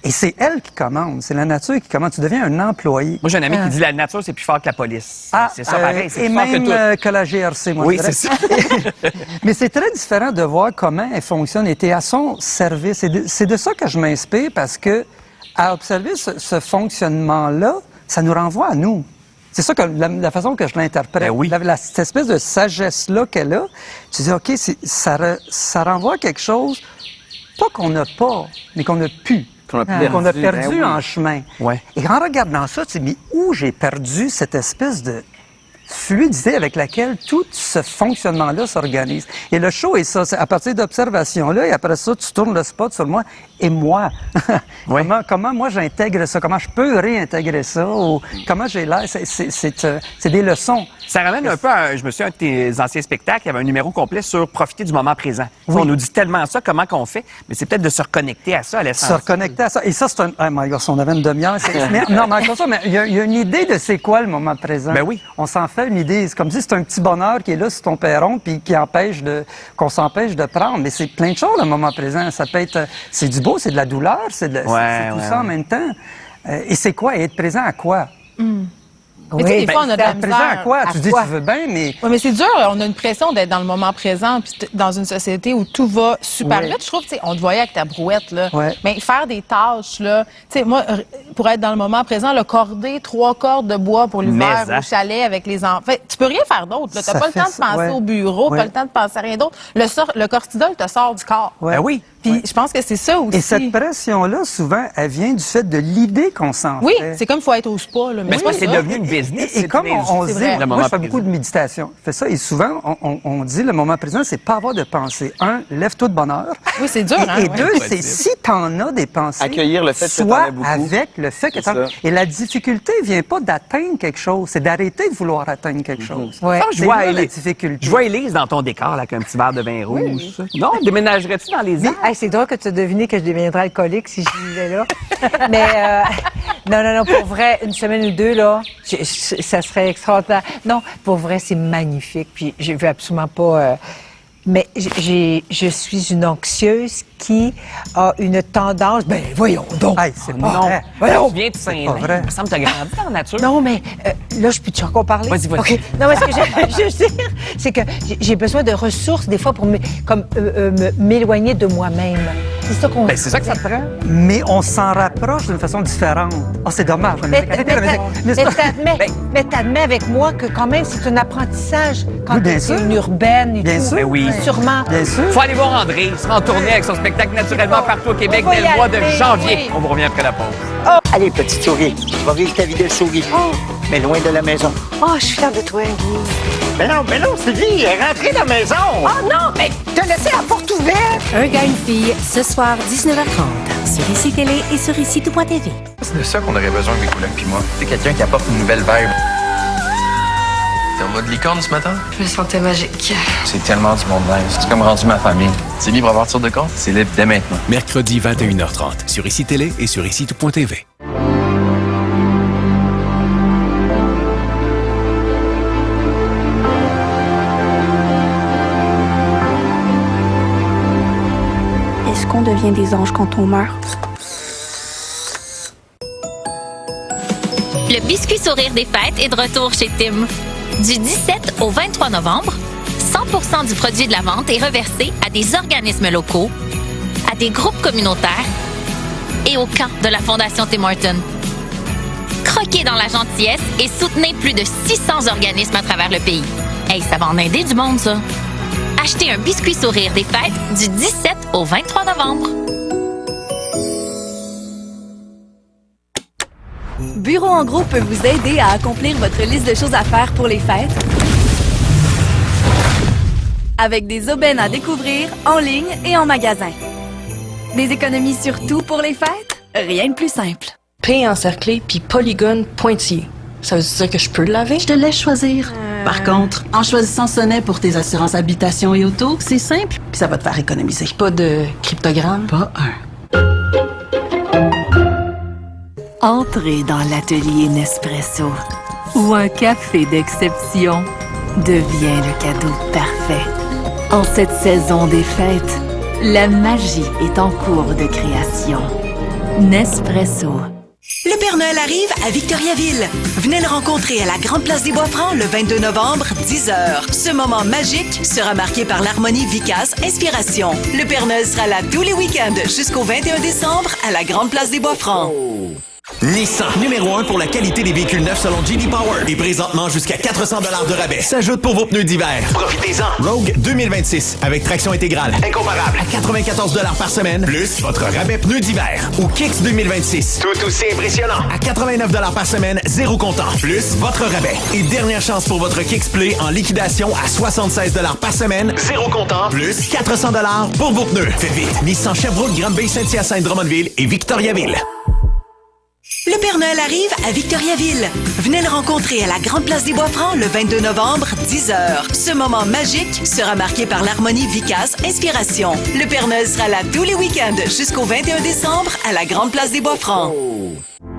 Et c'est elle qui commande. C'est la nature qui commande. Tu deviens un employé. Moi, j'ai un ami qui dit la nature, c'est plus fort que la police. C'est ça, pareil. C'est et plus fort même que tout. que la GRC, moi, oui, je dirais. c'est ça. Mais c'est très différent de voir comment elle fonctionne et t'es à son service. C'est de ça que je m'inspire parce que à observer ce fonctionnement-là, ça nous renvoie à nous. C'est ça que la façon que je l'interprète. Ben oui. Cette espèce de sagesse-là qu'elle a, tu dis, OK, ça renvoie à quelque chose, pas qu'on n'a pas, mais qu'on a pu. Qu'on a perdu en chemin. Ouais. Et en regardant ça, tu te dis, mais où j'ai perdu cette espèce de fluidité avec laquelle tout ce fonctionnement-là s'organise. Et le show est ça, c'est à partir d'observation-là, et après ça, tu tournes le spot sur moi, et moi. Oui. Comment moi j'intègre ça, comment je peux réintégrer ça, ou comment j'ai l'air, c'est des leçons. Ça ramène un peu à, je me souviens, un de tes anciens spectacles, il y avait un numéro complet sur profiter du moment présent. Oui. On nous dit tellement ça, comment qu'on fait, mais c'est peut-être de se reconnecter à ça, à l'essence. Se reconnecter à ça. Et ça, c'est un... Oh my God, si on avait une demi-heure, non, mais comme ça, mais il y a une idée de c'est quoi le moment présent. Ben oui. On s'en fait une idée. C'est comme si c'est un petit bonheur qui est là sur ton perron, puis qu'on s'empêche de prendre. Mais c'est plein de choses, le moment présent. Ça peut être... C'est du beau, c'est de la douleur, c'est tout ça en même temps. Et c'est quoi? Et être présent à quoi? Mais tu sais, des fois, on a de la misère. À quoi? Tu dis, tu veux bien, mais... Oui, mais c'est dur. On a une pression d'être dans le moment présent, puis dans une société où tout va super vite. Je trouve, tu sais, on te voyait avec ta brouette, là. Mais faire des tâches, là. Tu sais, moi, pour être dans le moment présent, le corder 3 cordes de bois pour l'hiver au chalet avec les enfants. Fait, tu peux rien faire d'autre, là. T'as pas le temps de penser au bureau, pas le temps de penser à rien d'autre. Le cortisol te sort du corps. Ben oui. Puis je pense que c'est ça aussi. Et cette pression-là, souvent, elle vient du fait de l'idée qu'on s'en fait. Oui, c'est comme il faut être au spa. Là, mais c'est devenu une business. Et comme on dit, moi, je fais beaucoup de méditation. Je fais ça, et souvent, on dit le moment présent, c'est pas avoir de pensée. Un, lève-toi de bonne heure. Oui, c'est dur. Et deux, c'est si t'en as des pensées, accueillir le fait que soit t'en as beaucoup. avec le fait que t'en as. Et la difficulté vient pas d'atteindre quelque chose, c'est d'arrêter de vouloir atteindre quelque chose. Je vois Élise dans ton décor, là, avec un petit verre de vin rouge. Non, déménagerais-tu dans les Alpes? C'est drôle que tu as deviné que je deviendrais alcoolique si je vivais là. Mais non, pour vrai, une semaine ou deux, là, ça serait extraordinaire. Non, pour vrai, c'est magnifique. Puis je veux absolument pas... mais je suis une anxieuse qui a une tendance... Ben, voyons donc. C'est pas vrai. Voyons. Tu viens de Saint-Lin. Il me semble que tu as grandi dans la nature. Non, mais là, je peux-tu encore parler? Vas-y. OK. Non, mais ce que je veux dire, c'est que j'ai besoin de ressources, des fois, pour m'éloigner de moi-même. C'est ça qu'on... Ben, c'est ça que ça te prend. Mais on s'en rapproche d'une façon différente. C'est dommage. Mais t'admets avec moi que quand même, c'est un apprentissage quand bien c'est sûr. une urbaine et bien tout. Sûr. Ben oui. Sûrement. Bien sûr. Faut aller voir André. Il sera en tournée avec son spectacle naturellement partout au Québec dès le mois de janvier. Oui. On vous revient après la pause. Allez, petite souris, va vivre ta vie de souris. Mais loin de la maison. Oh, je suis fière de toi, Guy. Mais non, Sylvie, elle est rentrée dans la maison. Oh non, mais t'as laissé la porte ouverte. Un gars, une fille, ce soir, 19h30, sur ICI Télé et sur ICI-tout.tv. C'est de ça qu'on aurait besoin, mes collègues puis moi. C'est quelqu'un qui apporte une nouvelle vibe. T'es en mode licorne ce matin? Je me sentais magique. C'est tellement du monde nice. C'est comme rendu ma famille. C'est libre à partir de quand? C'est libre dès maintenant. Mercredi 21h30 sur ICI Télé et sur ICI-tout.tv. Est-ce qu'on devient des anges quand on meurt? Le biscuit sourire des fêtes est de retour chez Tim. Du 17 au 23 novembre, 100% du produit de la vente est reversé à des organismes locaux, à des groupes communautaires et au camp de la Fondation Tim Hortons. Croquez dans la gentillesse et soutenez plus de 600 organismes à travers le pays. Hey, ça va en aider du monde, ça! Achetez un biscuit sourire des fêtes du 17 au 23 novembre. Bureau en gros peut vous aider à accomplir votre liste de choses à faire pour les fêtes avec des aubaines à découvrir en ligne et en magasin. Des économies sur tout pour les fêtes? Rien de plus simple. P encerclé puis polygone pointillé. Ça veut dire que je peux le laver? Je te laisse choisir. Par contre, en choisissant Sonnet pour tes assurances habitation et auto, c'est simple, puis ça va te faire économiser. Pas de cryptogramme? Pas un. Entrez dans l'atelier Nespresso, où un café d'exception devient le cadeau parfait. En cette saison des fêtes, la magie est en cours de création. Nespresso. Le Père Noël arrive à Victoriaville. Venez le rencontrer à la Grande Place des Bois-Francs le 22 novembre, 10h. Ce moment magique sera marqué par l'harmonie Vicas Inspiration. Le Père Noël sera là tous les week-ends jusqu'au 21 décembre à la Grande Place des Bois-Francs. Nissan, numéro 1 pour la qualité des véhicules neufs selon J.D. Power. Et présentement, jusqu'à 400 $ de rabais. S'ajoute pour vos pneus d'hiver. Profitez-en. Rogue 2026, avec traction intégrale. Incomparable. À 94 $ par semaine, plus votre rabais pneus d'hiver. Ou Kicks 2026. Tout aussi impressionnant. À 89 $ par semaine, zéro comptant. Plus votre rabais. Et dernière chance pour votre Kicks Play en liquidation à 76 $ par semaine, zéro comptant. Plus 400 $ pour vos pneus. Faites vite. Nissan Sherbrooke, Grande-Bay, Saint-Hyacinthe, Drummondville et Victoriaville. Le Père Noël arrive à Victoriaville. Venez le rencontrer à la Grande Place des Bois-Francs le 22 novembre, 10h. Ce moment magique sera marqué par l'harmonie Vicas Inspiration. Le Père Noël sera là tous les week-ends jusqu'au 21 décembre à la Grande Place des Bois-Francs.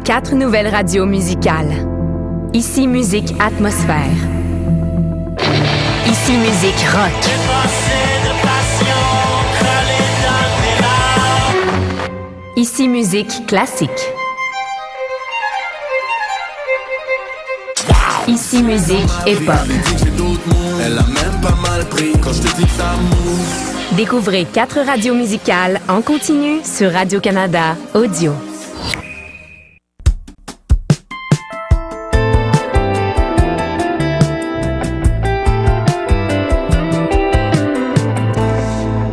4 nouvelles radios musicales. Ici Musique Atmosphère. Ici Musique Rock. Ici Musique Classique. Ici Musique Hip-Hop. Découvrez 4 radios musicales en continu sur Radio-Canada Audio.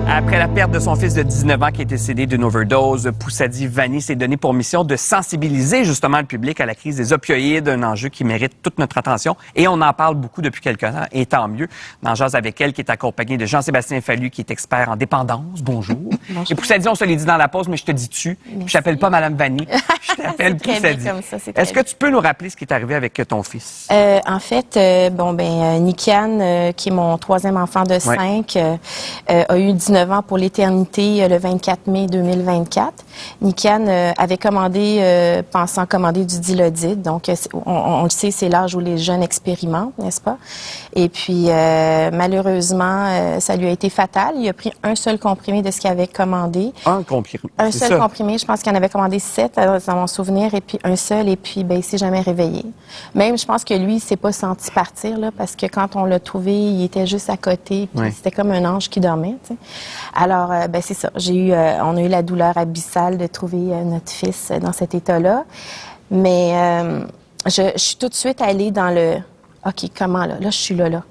Après la perte de son fils de 19 ans qui est décédé d'une overdose, Poussady Vani s'est donné pour mission de sensibiliser justement le public à la crise des opioïdes, un enjeu qui mérite toute notre attention. Et on en parle beaucoup depuis quelques temps, et tant mieux. On en jase avec elle, qui est accompagnée de Jean-Sébastien Fallu, qui est expert en dépendance. Bonjour. Bonjour. Et Poussady, on se l'est dit dans la pause, mais je te dis tu. Je t'appelle pas Madame Vani. Je t'appelle Poussady. Est-ce que tu peux nous rappeler ce qui est arrivé avec ton fils? En fait, Nikian, qui est mon troisième enfant de 5, a eu 19 ans pour l'éternité le 24 mai 2024. Nikian avait commandé, pensant commander du Dilaudid. Donc, on le sait, c'est l'âge où les jeunes expérimentent, n'est-ce pas? Et puis, malheureusement, ça lui a été fatal. Il a pris un seul comprimé de ce qu'il avait commandé. Un comprimé? Un seul comprimé. Je pense qu'il en avait commandé 7, dans mon souvenir, et puis un seul, et puis, il s'est jamais réveillé. Même, je pense que lui, il s'est pas senti partir, là, parce que quand on l'a trouvé, il était juste à côté, puis c'était comme un ange qui dormait, tu sais. Alors, c'est ça. On a eu la douleur abyssale de trouver notre fils dans cet état-là. Mais je suis tout de suite allée dans le « OK, comment là? Là, je suis là. »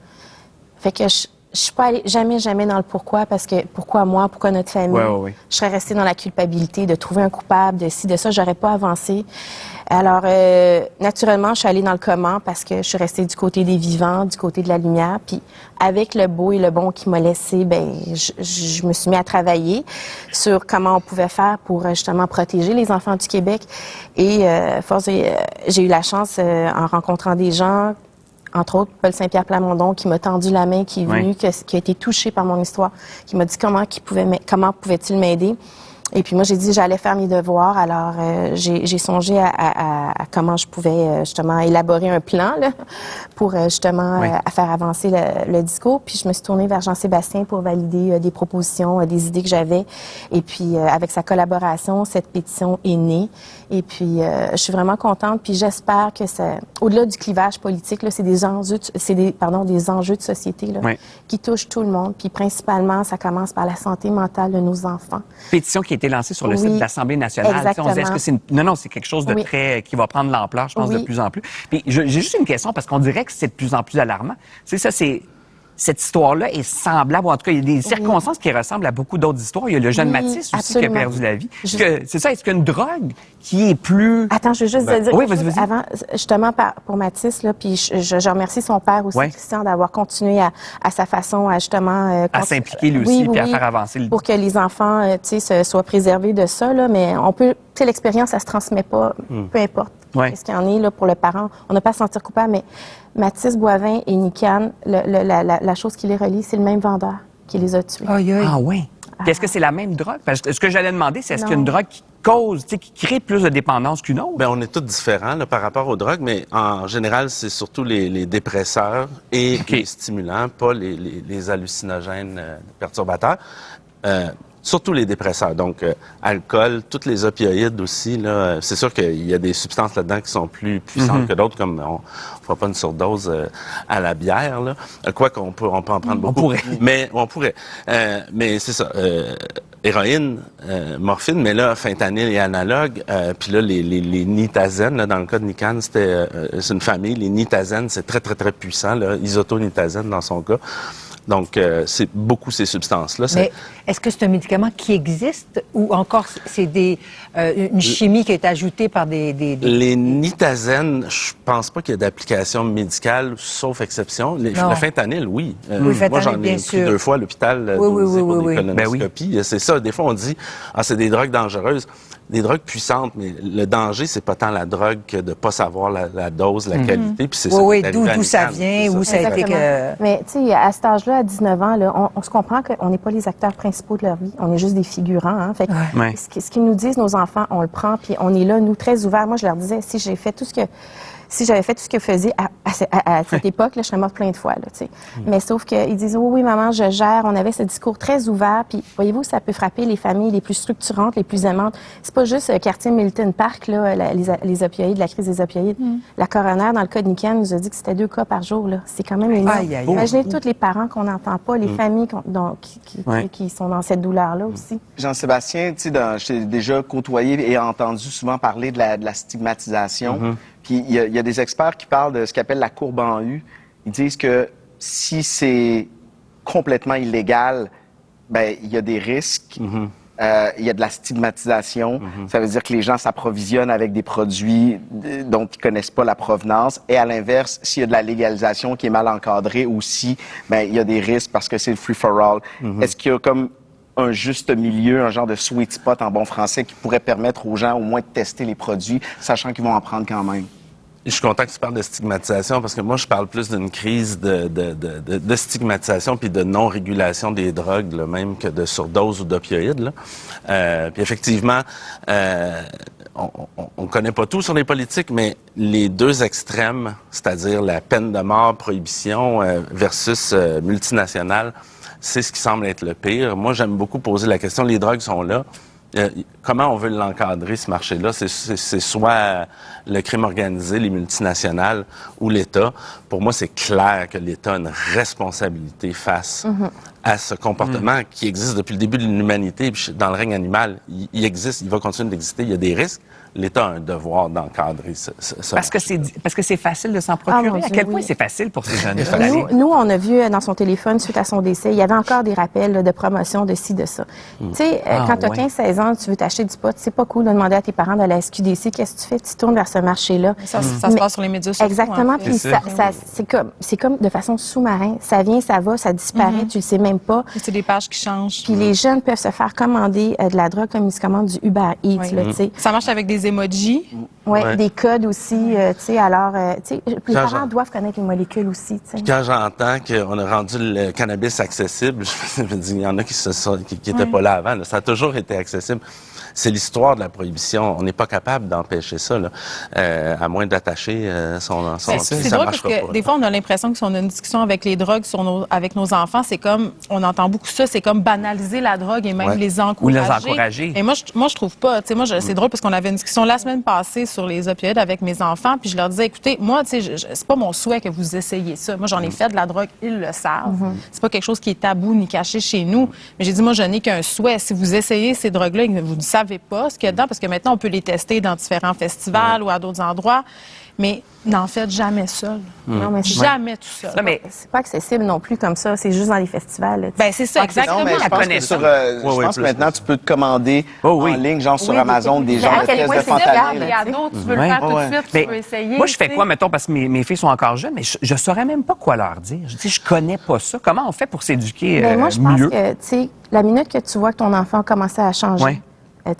Fait que je suis pas allée jamais dans le pourquoi, parce que pourquoi moi, pourquoi notre famille? Je serais restée dans la culpabilité de trouver un coupable, de ci, de ça. J'aurais pas avancé. Alors, naturellement, je suis allée dans le comment parce que je suis restée du côté des vivants, du côté de la lumière. Puis, avec le beau et le bon qui m'a laissé, je me suis mis à travailler sur comment on pouvait faire pour justement protéger les enfants du Québec. Et j'ai eu la chance, en rencontrant des gens, entre autres Paul Saint-Pierre Plamondon, qui m'a tendu la main, qui est venu, qui a été touché par mon histoire, qui m'a dit comment pouvait-il m'aider. Et puis moi, j'ai dit j'allais faire mes devoirs. Alors, j'ai songé à comment je pouvais justement élaborer un plan là, pour justement à faire avancer le discours. Puis je me suis tournée vers Jean-Sébastien pour valider des propositions, des idées que j'avais. Et puis, avec sa collaboration, cette pétition est née. Et puis, je suis vraiment contente. Puis j'espère que au-delà du clivage politique, là, c'est des enjeux de société là, qui touchent tout le monde. Puis principalement, ça commence par la santé mentale de nos enfants. Pétition qui a été lancée sur le site de l'Assemblée nationale. Exactement. On disait, est-ce que c'est non, c'est quelque chose de très qui va prendre l'ampleur, je pense, de plus en plus. Puis j'ai juste une question parce qu'on dirait que c'est de plus en plus alarmant. Cette histoire-là est semblable, ou en tout cas, il y a des circonstances qui ressemblent à beaucoup d'autres histoires. Il y a le jeune Mathis aussi qui a perdu la vie. C'est ça, est-ce qu'il y a une drogue qui est plus... Attends, je veux juste dire quelque chose avant, justement, pour Mathis, là, puis je remercie son père aussi, Christian, d'avoir continué à sa façon à justement... à s'impliquer lui aussi, puis à faire avancer le... Pour que les enfants, soient préservés de ça, là, mais on peut... Tu sais, l'expérience, ça se transmet pas, peu importe. Qu'est-ce qu'il y en est, là, pour le parent. On n'a pas à se sentir coupable, mais Mathis Boivin et Nikian, la chose qui les relie, c'est le même vendeur qui les a tués. Ah oui? Est-ce que c'est la même drogue? Parce que ce que j'allais demander, c'est est-ce qu'il y a une drogue qui cause, qui crée plus de dépendance qu'une autre? Bien, on est tous différents là, par rapport aux drogues, mais en général, c'est surtout les dépresseurs et les stimulants, pas les hallucinogènes perturbateurs. Surtout les dépresseurs, donc alcool, toutes les opioïdes aussi. Là, c'est sûr qu'il y a des substances là-dedans qui sont plus puissantes que d'autres, comme on ne fera pas une surdose à la bière. Là. Quoi qu'on peut, on peut en prendre beaucoup. On pourrait. Mais c'est ça. Héroïne, morphine, mais là, fentanyl et analogue. Puis là, les nitazènes, là, dans le cas de Nikian, c'est une famille. Les nitazènes, c'est très, très, très puissant. Là, isotonitazène dans son cas. Donc, c'est beaucoup ces substances-là. Mais est-ce que c'est un médicament qui existe ou encore c'est une chimie qui est ajoutée par des... Les nitazènes, je pense pas qu'il y ait d'application médicale, sauf exception. Le fentanyl, oui. Moi, j'en ai pris 2 fois à l'hôpital pour des colonoscopies. C'est ça. Des fois, on dit, c'est des drogues dangereuses. Des drogues puissantes, mais le danger, c'est pas tant la drogue que de pas savoir la dose, la qualité. Puis c'est d'où ça vient, où ça a été que... Mais tu sais, à cet âge-là, à 19 ans, là, on se comprend qu'on n'est pas les acteurs principaux de leur vie. On est juste des figurants. Hein? Fait que, ce qu'ils nous disent, nos enfants, on le prend, puis on est là, nous, très ouverts. Moi, je leur disais, si j'avais fait tout ce que faisait à cette époque, là, je serais morte plein de fois. Là, tu sais. Mais sauf qu'ils disent, oui, maman, je gère. On avait ce discours très ouvert. Puis, voyez-vous, ça peut frapper les familles les plus structurantes, les plus aimantes. C'est pas juste quartier Milton Park, là, les opioïdes, la crise des opioïdes. La coroner, dans le cas de Nikian, nous a dit que c'était 2 cas par jour. Là. C'est quand même énorme. Imaginez tous les parents qu'on n'entend pas, les familles qui sont dans cette douleur-là aussi. Jean-Sébastien, tu sais, je t'ai déjà côtoyé et entendu souvent parler de la stigmatisation. Puis il y a des experts qui parlent de ce qu'ils appellent la courbe en U. Ils disent que si c'est complètement illégal, ben il y a des risques. Il y a de la stigmatisation. Ça veut dire que les gens s'approvisionnent avec des produits dont ils connaissent pas la provenance. Et à l'inverse, s'il y a de la légalisation qui est mal encadrée aussi, ben il y a des risques parce que c'est le free-for-all. Est-ce qu'il y a comme un juste milieu, un genre de sweet spot en bon français qui pourrait permettre aux gens au moins de tester les produits, sachant qu'ils vont en prendre quand même? Je suis content que tu parles de stigmatisation parce que moi, je parle plus d'une crise de stigmatisation puis de non-régulation des drogues, là, même que de surdose ou d'opioïdes. Là. Puis effectivement, on connaît pas tout sur les politiques, mais les deux extrêmes, c'est-à-dire la peine de mort, prohibition versus multinationale, c'est ce qui semble être le pire. Moi, j'aime beaucoup poser la question, les drogues sont là. Comment on veut l'encadrer, ce marché-là? C'est soit le crime organisé, les multinationales ou l'État. Pour moi, c'est clair que l'État a une responsabilité face à ce comportement qui existe depuis le début de l'humanité. Puis dans le règne animal, il existe, il va continuer d'exister. Il y a des risques. L'État a un devoir d'encadrer ça. Parce que c'est facile de s'en procurer. À quel point c'est facile pour ces jeunes? Nous, on a vu dans son téléphone, suite à son décès, il y avait encore des rappels là, de promotion de ci, de ça. Tu sais, quand tu as 15-16 ans, tu veux t'acheter du pot, c'est pas cool de demander à tes parents d'aller à la SQDC, qu'est-ce que tu fais? Tu tournes vers ce marché-là. Ça se passe sur les médias sociaux. Exactement. Puis c'est comme de façon sous-marin. Ça vient, ça va, ça disparaît, tu le sais même pas. C'est des pages qui changent. Puis les jeunes peuvent se faire commander de la drogue comme ils se commandent du Uber Eats. Là, ça marche avec des emojis. Oui, des codes aussi. Tu sais, alors, tu sais, les parents doivent connaître les molécules aussi. T'sais. Quand j'entends qu'on a rendu le cannabis accessible, je me dis, il y en a qui étaient pas là avant. Là. Ça a toujours été accessible. C'est l'histoire de la prohibition. On n'est pas capable d'empêcher ça, là, à moins d'attacher son c'est drôle parce que des fois, on a l'impression que si on a une discussion avec les drogues avec nos enfants, c'est comme, on entend beaucoup ça, c'est comme banaliser la drogue et même les encourager. Ou les encourager. Et moi, je trouve pas. Tu sais, moi, c'est drôle parce qu'on avait une discussion la semaine passée sur les opioïdes avec mes enfants, puis je leur disais, écoutez, moi, tu sais, c'est pas mon souhait que vous essayiez ça. Moi, j'en ai fait de la drogue, ils le savent. C'est pas quelque chose qui est tabou ni caché chez nous. Mais j'ai dit, moi, je n'ai qu'un souhait. Si vous essayez ces drogues-là et que vous ne savez pas ce qu'il y a dedans, parce que maintenant, on peut les tester dans différents festivals ou à d'autres endroits, mais n'en faites jamais seul. Non, mais jamais tout seul. Non, mais c'est pas accessible non plus comme ça. C'est juste dans les festivals. Là, ben, c'est ça, exactement. Non, mais je pense que maintenant, tu peux te commander en ligne, genre sur Amazon, des genres de tests de fentanyl. Il y a d'autres, tu veux le faire tout de suite, tu peux essayer. Moi, je fais quoi, mettons, parce que mes filles sont encore jeunes, mais je saurais même pas quoi leur dire. Je connais pas ça. Comment on fait pour s'éduquer mieux? Moi, je pense que, tu sais, la minute que tu vois que ton enfant a commencé à changer,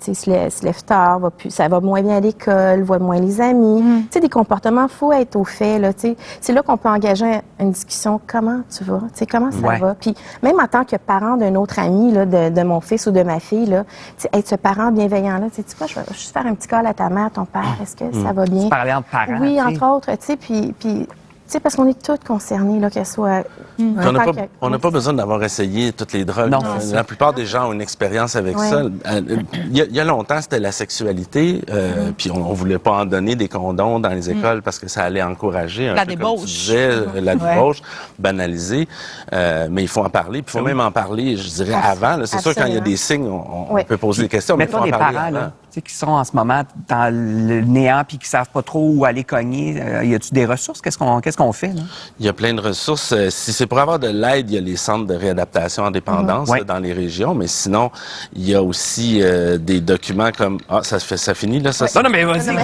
tu sais, se lève tard, ça va moins bien à l'école, voit moins les amis. Tu sais, des comportements, faut être au fait, là, tu sais. C'est là qu'on peut engager une discussion. Comment tu vas? Tu sais, comment ça va? Puis même en tant que parent d'un autre ami, là, de mon fils ou de ma fille, là, tu sais, être ce parent bienveillant-là, tu sais, je vais juste faire un petit call à ta mère, ton père, est-ce que ça va bien? Parler entre parents. Oui, entre autres, tu sais, puis tu sais, parce qu'on est toutes concernées, là, qu'elles soient... On n'a pas besoin d'avoir essayé toutes les drogues. Non, la plupart des gens ont une expérience avec ça. Il y a longtemps, c'était la sexualité, puis on voulait pas en donner des condoms dans les écoles parce que ça allait encourager la débauche. La débauche, banaliser. Mais il faut en parler. Puis il faut même en parler, je dirais, avant. Là. C'est sûr, quand il y a des signes, on peut poser des questions. Mettons des parents, là, qui sont en ce moment dans le néant puis qui savent pas trop où aller cogner. Y a-tu des ressources? Qu'est-ce qu'on fait, là? Il y a plein de ressources. Si c'est pour avoir de l'aide, il y a les centres de réadaptation en dépendance là, dans les régions, mais sinon, il y a aussi des documents comme... Ah, ça finit, là? Non, mais vas-y.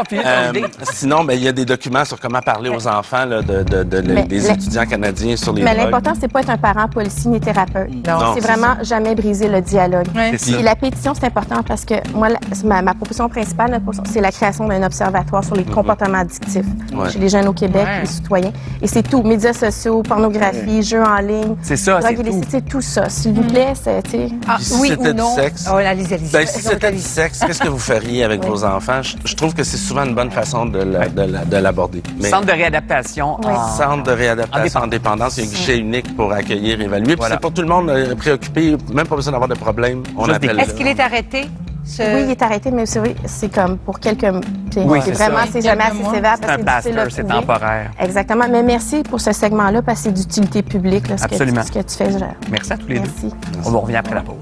Finis. Sinon, il y a des documents sur comment parler aux enfants là, des étudiants canadiens sur les drogues. Mais l'important, c'est pas être un parent policier ni thérapeute. Non, c'est vraiment jamais briser le dialogue. Puis la pétition, c'est important parce que moi, ma proposition principale, c'est la création d'un observatoire sur les comportements addictifs chez les jeunes au Québec, les citoyens. Et c'est tout. Médias sociaux, pornographie, jeux en ligne. C'est ça, c'est tout ça. S'il vous plaît, c'est... oui ou non. Si c'était du sexe, qu'est-ce que vous feriez avec vos enfants? Je trouve que c'est souvent une bonne façon de l'aborder. Centre de réadaptation. Centre de réadaptation en dépendance. Il y a un guichet unique pour accueillir, évaluer. Puis c'est pour tout le monde préoccupé, même pas besoin d'avoir de problème. Est-ce qu'il est arrêté? Oui, il est arrêté, mais c'est comme pour quelques... c'est vraiment, c'est jamais assez sévère. C'est un plaster, c'est temporaire. Exactement. Mais merci pour ce segment-là, parce que c'est d'utilité publique, là, ce que tu fais. Merci à tous les deux. On vous revient après la pause.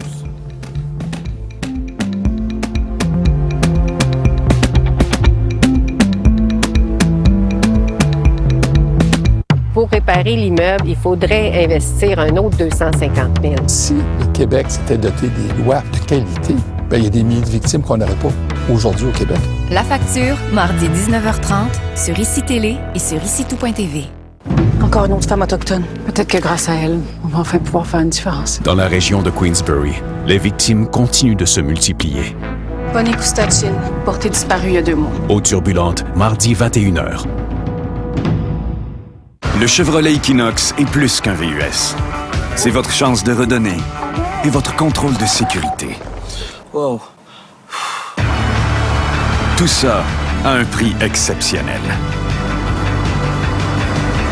Pour réparer l'immeuble, il faudrait investir un autre 250 000. Si le Québec s'était doté des lois de qualité, bien, il y a des milliers de victimes qu'on n'aurait pas aujourd'hui au Québec. La facture, mardi 19h30, sur ICI Télé et sur ICITout.tv. Encore une autre femme autochtone. Peut-être que grâce à elle, on va enfin pouvoir faire une différence. Dans la région de Queensbury, les victimes continuent de se multiplier. Bonnie Kustachin, portée disparue il y a 2 mois. Eau turbulente, mardi 21h. Le Chevrolet Equinox est plus qu'un VUS. C'est votre chance de redonner et votre contrôle de sécurité. Wow. Tout ça à un prix exceptionnel.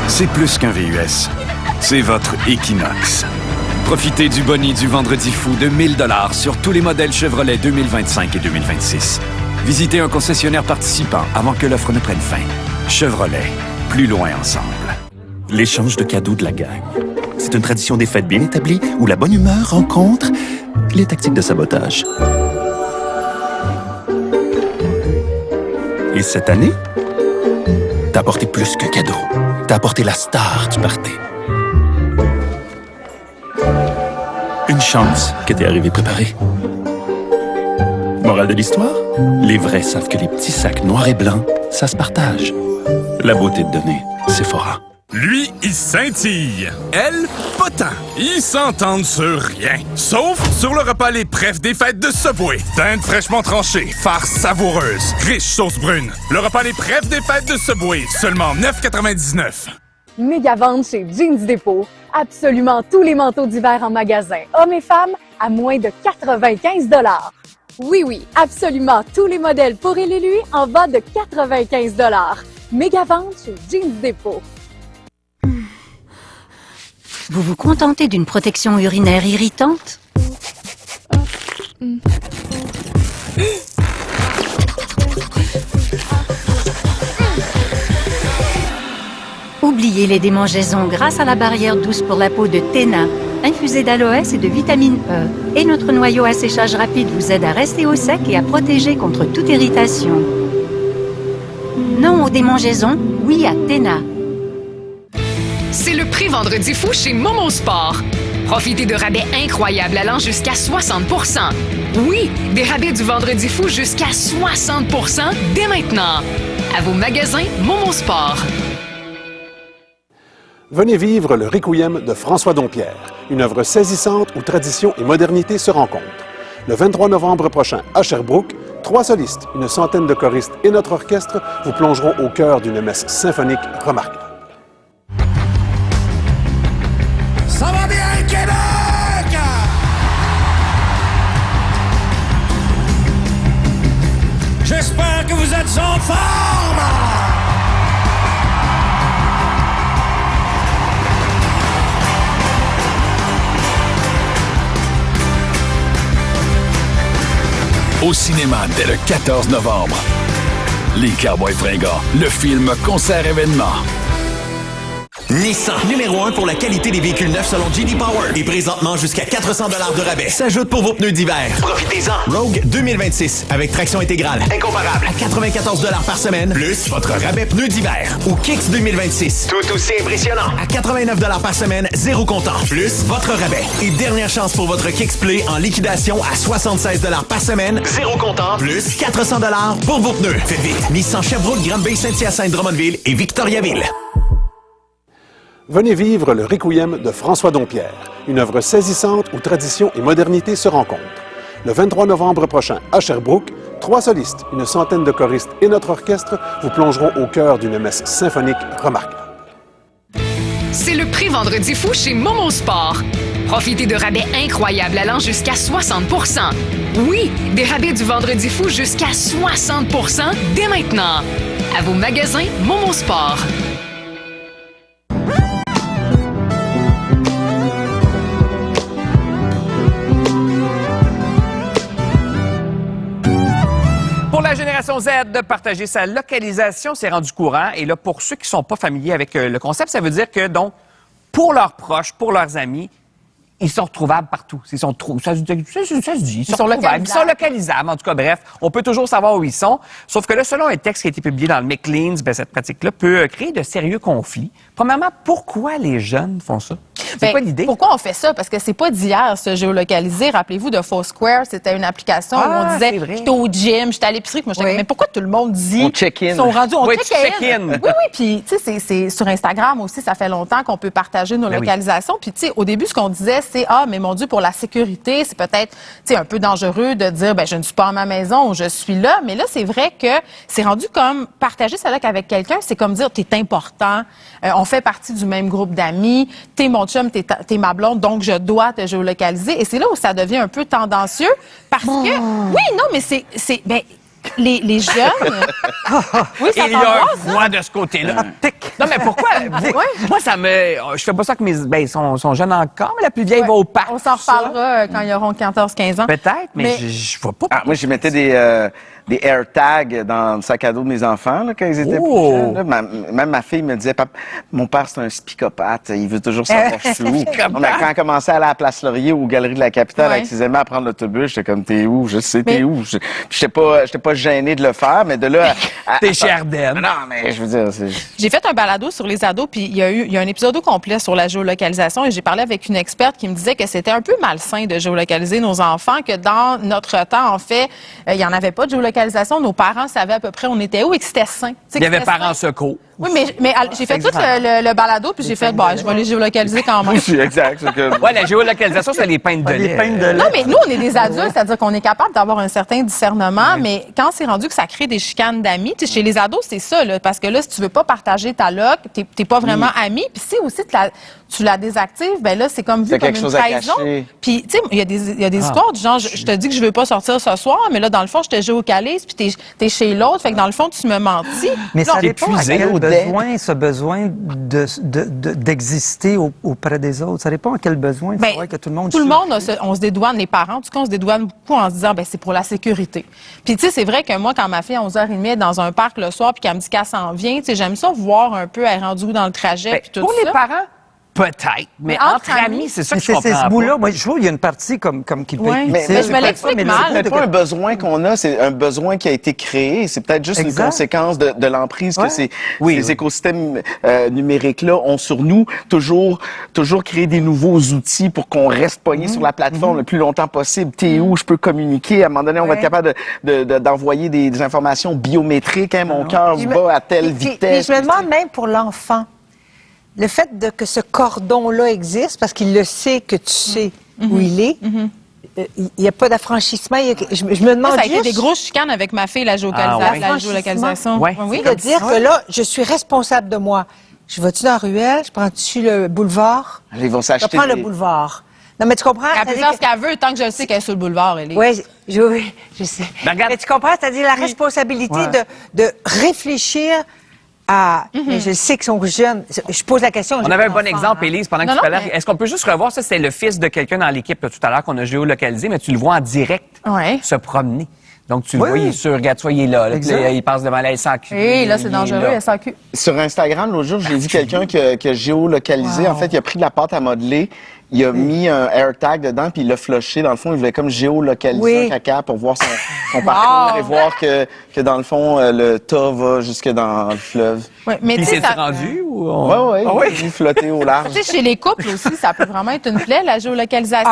C'est plus qu'un VUS. C'est votre Equinox. Profitez du boni du vendredi fou de 1 000 $ sur tous les modèles Chevrolet 2025 et 2026. Visitez un concessionnaire participant avant que l'offre ne prenne fin. Chevrolet, plus loin ensemble. L'échange de cadeaux de la gang. C'est une tradition des fêtes bien établie où la bonne humeur rencontre les tactiques de sabotage. Et cette année, t'as apporté plus que cadeau. T'as apporté la star du party. Une chance que t'es arrivé préparé. Morale de l'histoire? Les vrais savent que les petits sacs noirs et blancs, ça se partage. La beauté de donner, Sephora. Lui, il scintille. Elle, pas tant. Ils s'entendent sur rien. Sauf sur le repas Les Prefs des fêtes de Subway. Dinde fraîchement tranchée, farce savoureuse, riche sauce brune. Le repas Les Prefs des fêtes de Subway, seulement 9,99. Méga vente chez Jeans Depot. Absolument tous les manteaux d'hiver en magasin, hommes et femmes, à moins de 95 $. Oui, absolument tous les modèles pour elle et lui en bas de 95 $. Méga vente chez Jeans Depot. Vous vous contentez d'une protection urinaire irritante? Oubliez les démangeaisons grâce à la barrière douce pour la peau de Tena, infusée d'aloès et de vitamine E. Et notre noyau à séchage rapide vous aide à rester au sec et à protéger contre toute irritation. Non aux démangeaisons, oui à Tena. C'est le prix Vendredi fou chez Momo Sport. Profitez de rabais incroyables allant jusqu'à 60 %. Oui, des rabais du Vendredi fou jusqu'à 60 % dès maintenant. À vos magasins Momo Sport. Venez vivre le Requiem de François Dompierre, une œuvre saisissante où tradition et modernité se rencontrent. Le 23 novembre prochain, à Sherbrooke, 3 solistes, une centaine de choristes et notre orchestre vous plongeront au cœur d'une messe symphonique remarquable. Ça va bien, Québec! J'espère que vous êtes en forme! Au cinéma dès le 14 novembre. Les Cowboys fringants, le film concert-événement. Nissan, numéro 1 pour la qualité des véhicules neufs selon J.D. Power. Et présentement jusqu'à 400 $ de rabais. S'ajoute pour vos pneus d'hiver. Profitez-en. Rogue 2026 avec traction intégrale. Incomparable. À 94 $ par semaine. Plus votre rabais pneus d'hiver. Ou Kicks 2026. Tout aussi impressionnant. À 89 $ par semaine, 0 comptant. Plus votre rabais. Et dernière chance pour votre Kicks Play en liquidation à 76 $ par semaine. 0 comptant. Plus 400 $ pour vos pneus. Faites vite. Nissan Sherbrooke, Granby, Saint-Hyacinthe, Drummondville et Victoriaville. Venez vivre le Requiem de François Dompierre, une œuvre saisissante où tradition et modernité se rencontrent. Le 23 novembre prochain, à Sherbrooke, 3 solistes, une centaine de choristes et notre orchestre vous plongeront au cœur d'une messe symphonique remarquable. C'est le prix Vendredi fou chez Momo Sport. Profitez de rabais incroyables allant jusqu'à 60 %. Oui, des rabais du Vendredi fou jusqu'à 60 % dès maintenant. À vos magasins Momo Sport. Pour la génération Z, de partager sa localisation, c'est rendu courant. Et là, pour ceux qui ne sont pas familiers avec le concept, ça veut dire que, donc, pour leurs proches, pour leurs amis, ils sont retrouvables partout. Ça se dit. Ils sont localisables. Ils sont localisables. En tout cas, bref, on peut toujours savoir où ils sont. Sauf que là, selon un texte qui a été publié dans le Maclean's, cette pratique-là peut créer de sérieux conflits. Premièrement, pourquoi les jeunes font ça? C'est quoi l'idée? Pourquoi on fait ça? Parce que c'est pas d'hier, se géolocaliser. Rappelez-vous de Foursquare, c'était une application où on disait j'étais au gym, j'étais à l'épicerie. Moi, j'étais mais pourquoi tout le monde dit on check-in. Ils sont rendus, on check-in. Oui, puis tu sais, c'est sur Instagram aussi, ça fait longtemps qu'on peut partager nos localisations. Puis tu sais, au début, ce qu'on disait, c'est mais mon Dieu, pour la sécurité, c'est peut-être un peu dangereux de dire je ne suis pas à ma maison ou je suis là. Mais là, c'est vrai que c'est rendu comme partager ça là avec quelqu'un, c'est comme dire t'es important, on fait partie du même groupe d'amis, t'es mon chum, t'es ma blonde, donc je dois te géolocaliser. Et c'est là où ça devient un peu tendancieux parce que oui, non, mais c'est les jeunes. Oui, ça il y a un voix de ce côté-là. Non, mais pourquoi? Moi, ça me. Je fais pas ça que ils sont jeunes encore, mais la plus vieille va au parc. On s'en reparlera quand ils auront 14-15 ans. Peut-être, mais je vois pas. Moi, j'y mettais des AirTags dans le sac à dos de mes enfants là, quand ils étaient plus jeunes. Là. Même ma fille me disait, mon père, c'est un psychopathe. Il veut toujours savoir je suis où. Non, mais quand elle commençait à aller à la Place Laurier ou aux Galeries de la Capitale avec ses amis à prendre l'autobus, j'étais comme, t'es où? Je sais, t'es où? J'étais pas gêné de le faire, mais de là T'es chez Ardennes. Non, mais je veux dire... J'ai fait un balado sur les ados, puis il y a un épisode au complet sur la géolocalisation, et j'ai parlé avec une experte qui me disait que c'était un peu malsain de géolocaliser nos enfants, que dans notre temps, en fait, il n'y en avait pas de géolocalisation. Nos parents savaient à peu près où on était où et que c'était sain. Il y avait parents secours. Oui, mais j'ai fait tout le balado, puis j'ai fait, je vais les géolocaliser quand même. Oui, exact. Ouais, la géolocalisation, c'est les peintes de lait. Non, mais nous, on est des adultes, c'est-à-dire qu'on est capable d'avoir un certain discernement, mais quand c'est rendu que ça crée des chicanes d'amis, tu sais, chez les ados, c'est ça, là, parce que là, si tu veux pas partager ta loc, t'es pas vraiment ami, puis si aussi tu la désactives, ben là, c'est comme vu comme une trahison. Puis, tu sais, il y a des histoires du genre, je te dis que je veux pas sortir ce soir, mais là, dans le fond, je te géocalise, puis t'es chez l'autre, fait que dans le fond, tu me mentis. Mais ça dépend à quel besoin d'exister auprès des autres. Ça dépend à quel besoin. C'est vrai que tout le monde... Tout le monde, on se dédouane, les parents, en tout cas, on se dédouane beaucoup en se disant, c'est pour la sécurité. Puis, tu sais, c'est vrai que moi, quand ma fille, à 11h30, est dans un parc le soir, puis qu'elle me dit qu'elle s'en vient, tu sais, j'aime ça voir un peu, elle est rendue où dans le trajet, puis tout ça. Pour les parents, peut-être, mais entre amis, c'est ça que je comprends. C'est ce bout-là. Moi, je trouve qu'il y a une partie comme qui peut être utile. Mais je me l'explique mal. C'est pas un besoin qu'on a, c'est un besoin qui a été créé. C'est peut-être juste une conséquence de l'emprise que ces écosystèmes numériques-là ont sur nous. Toujours créer des nouveaux outils pour qu'on reste pogné sur la plateforme le plus longtemps possible. T'es où? Je peux communiquer. À un moment donné, on va être capable d'envoyer des informations biométriques. Hein, mon cœur bat à telle vitesse. Je me demande même pour l'enfant. Le fait que ce cordon-là existe, parce qu'il le sait que tu sais où il est, il n'y a pas d'affranchissement. Je me demande ça a été des grosses chicanes avec ma fille, la géolocalisation. Oui, de dire que là, je suis responsable de moi. Je vais-tu dans la ruelle? Je prends-tu le boulevard? Ils vont s'acheter. Je prends le boulevard. Non, mais tu comprends? Elle peut faire ce qu'elle veut tant que je le sais qu'elle est sur le boulevard. Oui, je sais. Mais tu comprends? C'est-à-dire la responsabilité de réfléchir mais je sais qu'ils sont jeunes. Je pose la question. On avait un bon exemple, Élise, pendant que tu parlais. Est-ce qu'on peut juste revoir ça? C'est le fils de quelqu'un dans l'équipe tout à l'heure qu'on a géolocalisé, mais tu le vois en direct se promener. Donc, tu le vois, il est sur, regarde, il est là. Il passe devant la SAQ. Et là, c'est dangereux, la SAQ. Sur Instagram, l'autre jour, j'ai vu quelqu'un qui a géolocalisé. En fait, il a pris de la pâte à modeler. Il a mis un AirTag dedans, puis il l'a flushé. Dans le fond, il voulait comme géolocaliser un caca pour voir son parcours et voir que dans le fond, le tas va jusque dans le fleuve. Mais c'est rendu ou il flottait au large. Tu sais, chez les couples aussi, ça peut vraiment être une plaie, la géolocalisation.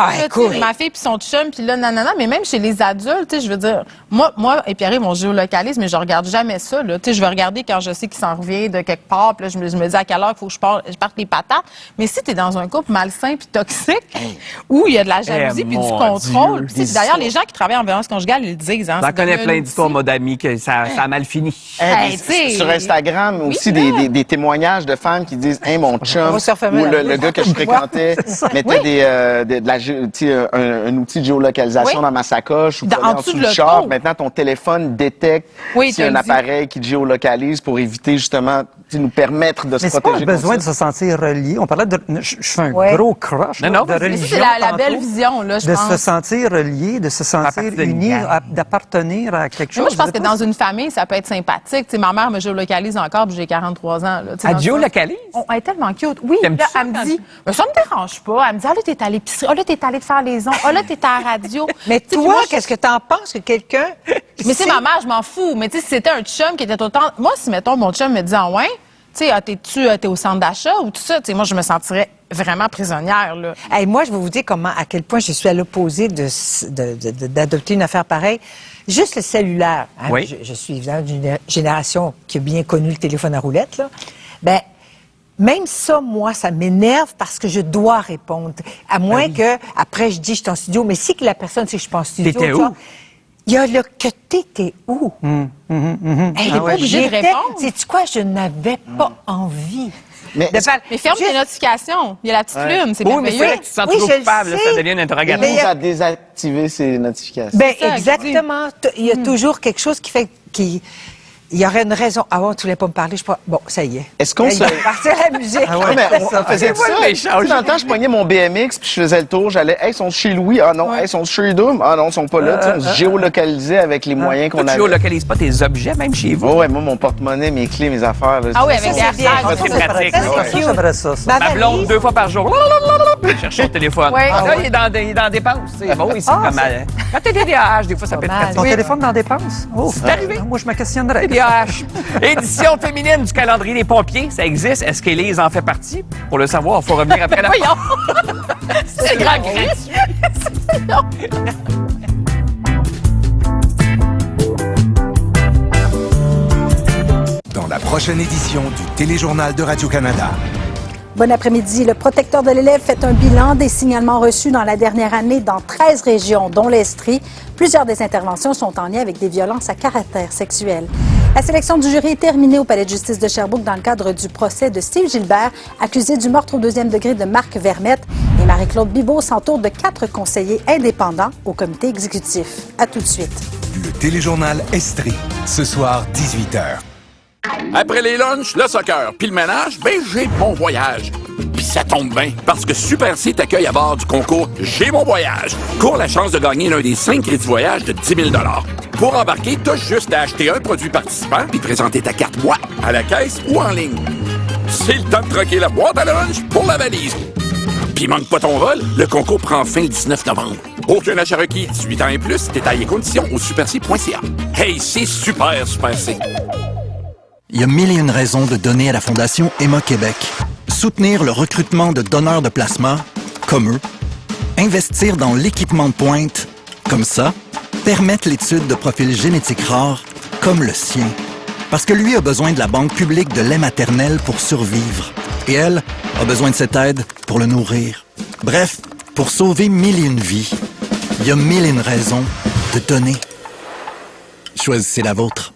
Ma fille puis son chum, puis là, nanana. Mais même chez les adultes, tu sais, je veux dire, moi et Pierre, on géolocalise, mais je regarde jamais ça, là. Tu sais, je vais regarder quand je sais qu'il s'en revient de quelque part, puis là, je me dis à quelle heure il faut que je parte les patates. Mais si t'es dans un couple malsain puis toxique, où il y a de la jalousie puis du contrôle. D'ailleurs, les gens qui travaillent en violence conjugale, ils le disent. J'en connais plein d'histoires, moi, d'amis, que ça a mal fini. Sur Instagram, aussi, des témoignages de femmes qui disent « Hey, mon chum, ou le gars que je fréquentais mettait un outil de géolocalisation dans ma sacoche ou en dessous du char. Maintenant, ton téléphone détecte s'il y a un appareil qui te géolocalise pour éviter, justement, nous permettre de se protéger. Mais c'est pas besoin de se sentir relié. On parlait de... Je fais un gros crush démarche Non, non, de mais ça, c'est religion. la belle tantôt, vision, là, je de pense. se sentir relié, de se sentir partie d'une uni, gang. d'appartenir à quelque Mais chose. moi, je pense sais que pas dans si- une famille, ça peut être sympathique. Tu sais, ma mère me géolocalise encore, puis j'ai 43 ans. Là, tu sais, Elle dans le géolocalise? sens- Elle est tellement cute. Oui, T'aimes-tu là, ça elle me quand dit, mais ça me dérange pas. Elle me dit, ah là, t'es allé l'épicerie, ah là, t'es allé te faire les ongles, ah là, t'es à la radio. Mais Tu sais, puis toi, moi, qu'est-ce que t'en penses que quelqu'un... Mais c'est ma mère, je m'en fous. Mais tu sais, si c'était un chum qui était tout le temps... Moi, si, mettons, mon chum me dit, ah ouais, tu sais, t'es au centre d'achat ou tout ça, tu sais, moi, je me sentirais vraiment prisonnière, là. Hey, moi, je vais vous dire à quel point je suis à l'opposé d'adopter une affaire pareille. Juste le cellulaire. Hein, Oui. je suis évidemment d'une génération qui a bien connu le téléphone à roulette, là. Ben, même ça, moi, ça m'énerve parce que je dois répondre. À moins que, après, je dis, je suis en studio, mais si que la personne sait que je suis pas en studio... T'étais tu vois, où? Il y a le que t'étais où? Elle n'est pas obligée de répondre. Sais-tu quoi? Je n'avais pas envie. Mais, Mais ferme tes notifications. Il y a la petite lune, c'est Oui, mais merveilleux. c'est là que tu te sens Oui, toujours je le coupable, là, sais. ça devient un interrogatoire. Mais il y a- à désactiver ces notifications. Ben, C'est ça, exactement. Il y a toujours quelque chose qui fait il y aurait une raison. Ah ouais, tu voulais pas me parler, je pas. Bon, ça y est. Est-ce qu'on Il se... va partir la musique. Ah ouais, mais on faisait C'est moi ça. le Tu méchant. sais, dans le temps, je pognais mon BMX, puis je faisais le tour. J'allais, hey, ils sont chez Louis. Ah non, hey, ils sont chez Doom. Ah non, ils sont pas là. Tu sais, on se géolocalisait avec les moyens Toi, qu'on tu avait. géolocalises pas tes objets, même chez vous. Oh, ouais, moi, mon porte-monnaie, mes clés, mes affaires. Là, Ah oui, avec Ça, des c'est bien. hashtags. Ça, c'est pratique. Ça, Ouais. c'est cute. J'aimerais ça. Ma Ma blonde, valise. 2 fois par jour. Cherche son téléphone. Ouais. Là, Ah il est dans dépenses. C'est bon, ici, Ah, comme mal. Quand t'as des DAH, des fois, ça peut être mal. pratique. Ton téléphone dans dépense? Oh, C'est arrivé. Moi, je me questionnerais. DAH. Édition féminine du calendrier des pompiers, ça existe. Est-ce qu'Élise en fait partie? Pour le savoir, il faut revenir après la Voyons. C'est grand gratuit. Dans la prochaine édition du Téléjournal de Radio-Canada. Bon après-midi. Le protecteur de l'élève fait un bilan des signalements reçus dans la dernière année dans 13 régions, dont l'Estrie. Plusieurs des interventions sont en lien avec des violences à caractère sexuel. La sélection du jury est terminée au Palais de justice de Sherbrooke dans le cadre du procès de Steve Gilbert, accusé du meurtre au 2e degré de Marc Vermette. Et Marie-Claude Bibeau s'entoure de 4 conseillers indépendants au comité exécutif. À tout de suite. Le Téléjournal Estrie, ce soir, 18h. Après les lunchs, le soccer, puis le ménage, ben j'ai mon voyage. Puis ça tombe bien, parce que Super C t'accueille à bord du concours J'ai mon voyage. Cours la chance de gagner l'un des 5 crédits voyage de 10 000 $. Pour embarquer, t'as juste à acheter un produit participant puis présenter ta carte Moi à la caisse ou en ligne. C'est le temps de troquer la boîte à lunch pour la valise. Puis manque pas ton vol, le concours prend fin le 19 novembre. Aucun achat requis, 18 ans et plus, détails et conditions au superc.ca. Hey, c'est super, Super C. Il y a mille et une raisons de donner à la Fondation Emma Québec. Soutenir le recrutement de donneurs de plasma, comme eux. Investir dans l'équipement de pointe, comme ça. Permettre l'étude de profils génétiques rares, comme le sien. Parce que lui a besoin de la Banque publique de lait maternel pour survivre. Et elle a besoin de cette aide pour le nourrir. Bref, pour sauver mille et une vies, il y a mille et une raisons de donner. Choisissez la vôtre.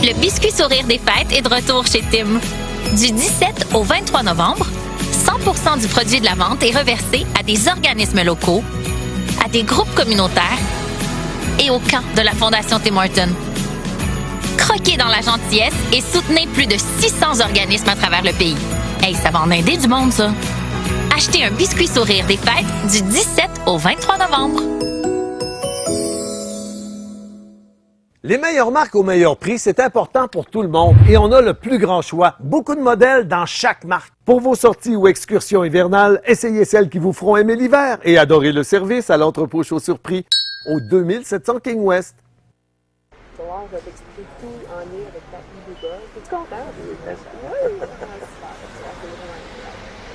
Le biscuit sourire des fêtes est de retour chez Tim. Du 17 au 23 novembre, 100% du produit de la vente est reversé à des organismes locaux, à des groupes communautaires et au camp de la Fondation Tim Hortons. Croquez dans la gentillesse et soutenez plus de 600 organismes à travers le pays. Hey, ça va en aider du monde, ça! Achetez un biscuit sourire des fêtes du 17 au 23 novembre. Les meilleures marques au meilleur prix, c'est important pour tout le monde et on a le plus grand choix. Beaucoup de modèles dans chaque marque. Pour vos sorties ou excursions hivernales, essayez celles qui vous feront aimer l'hiver et adorer le service à l'entrepôt Chaussures Prix au 2700 King West. Soir, je vais t'expliquer tout en lien avec ta e-Google. Es-tu content?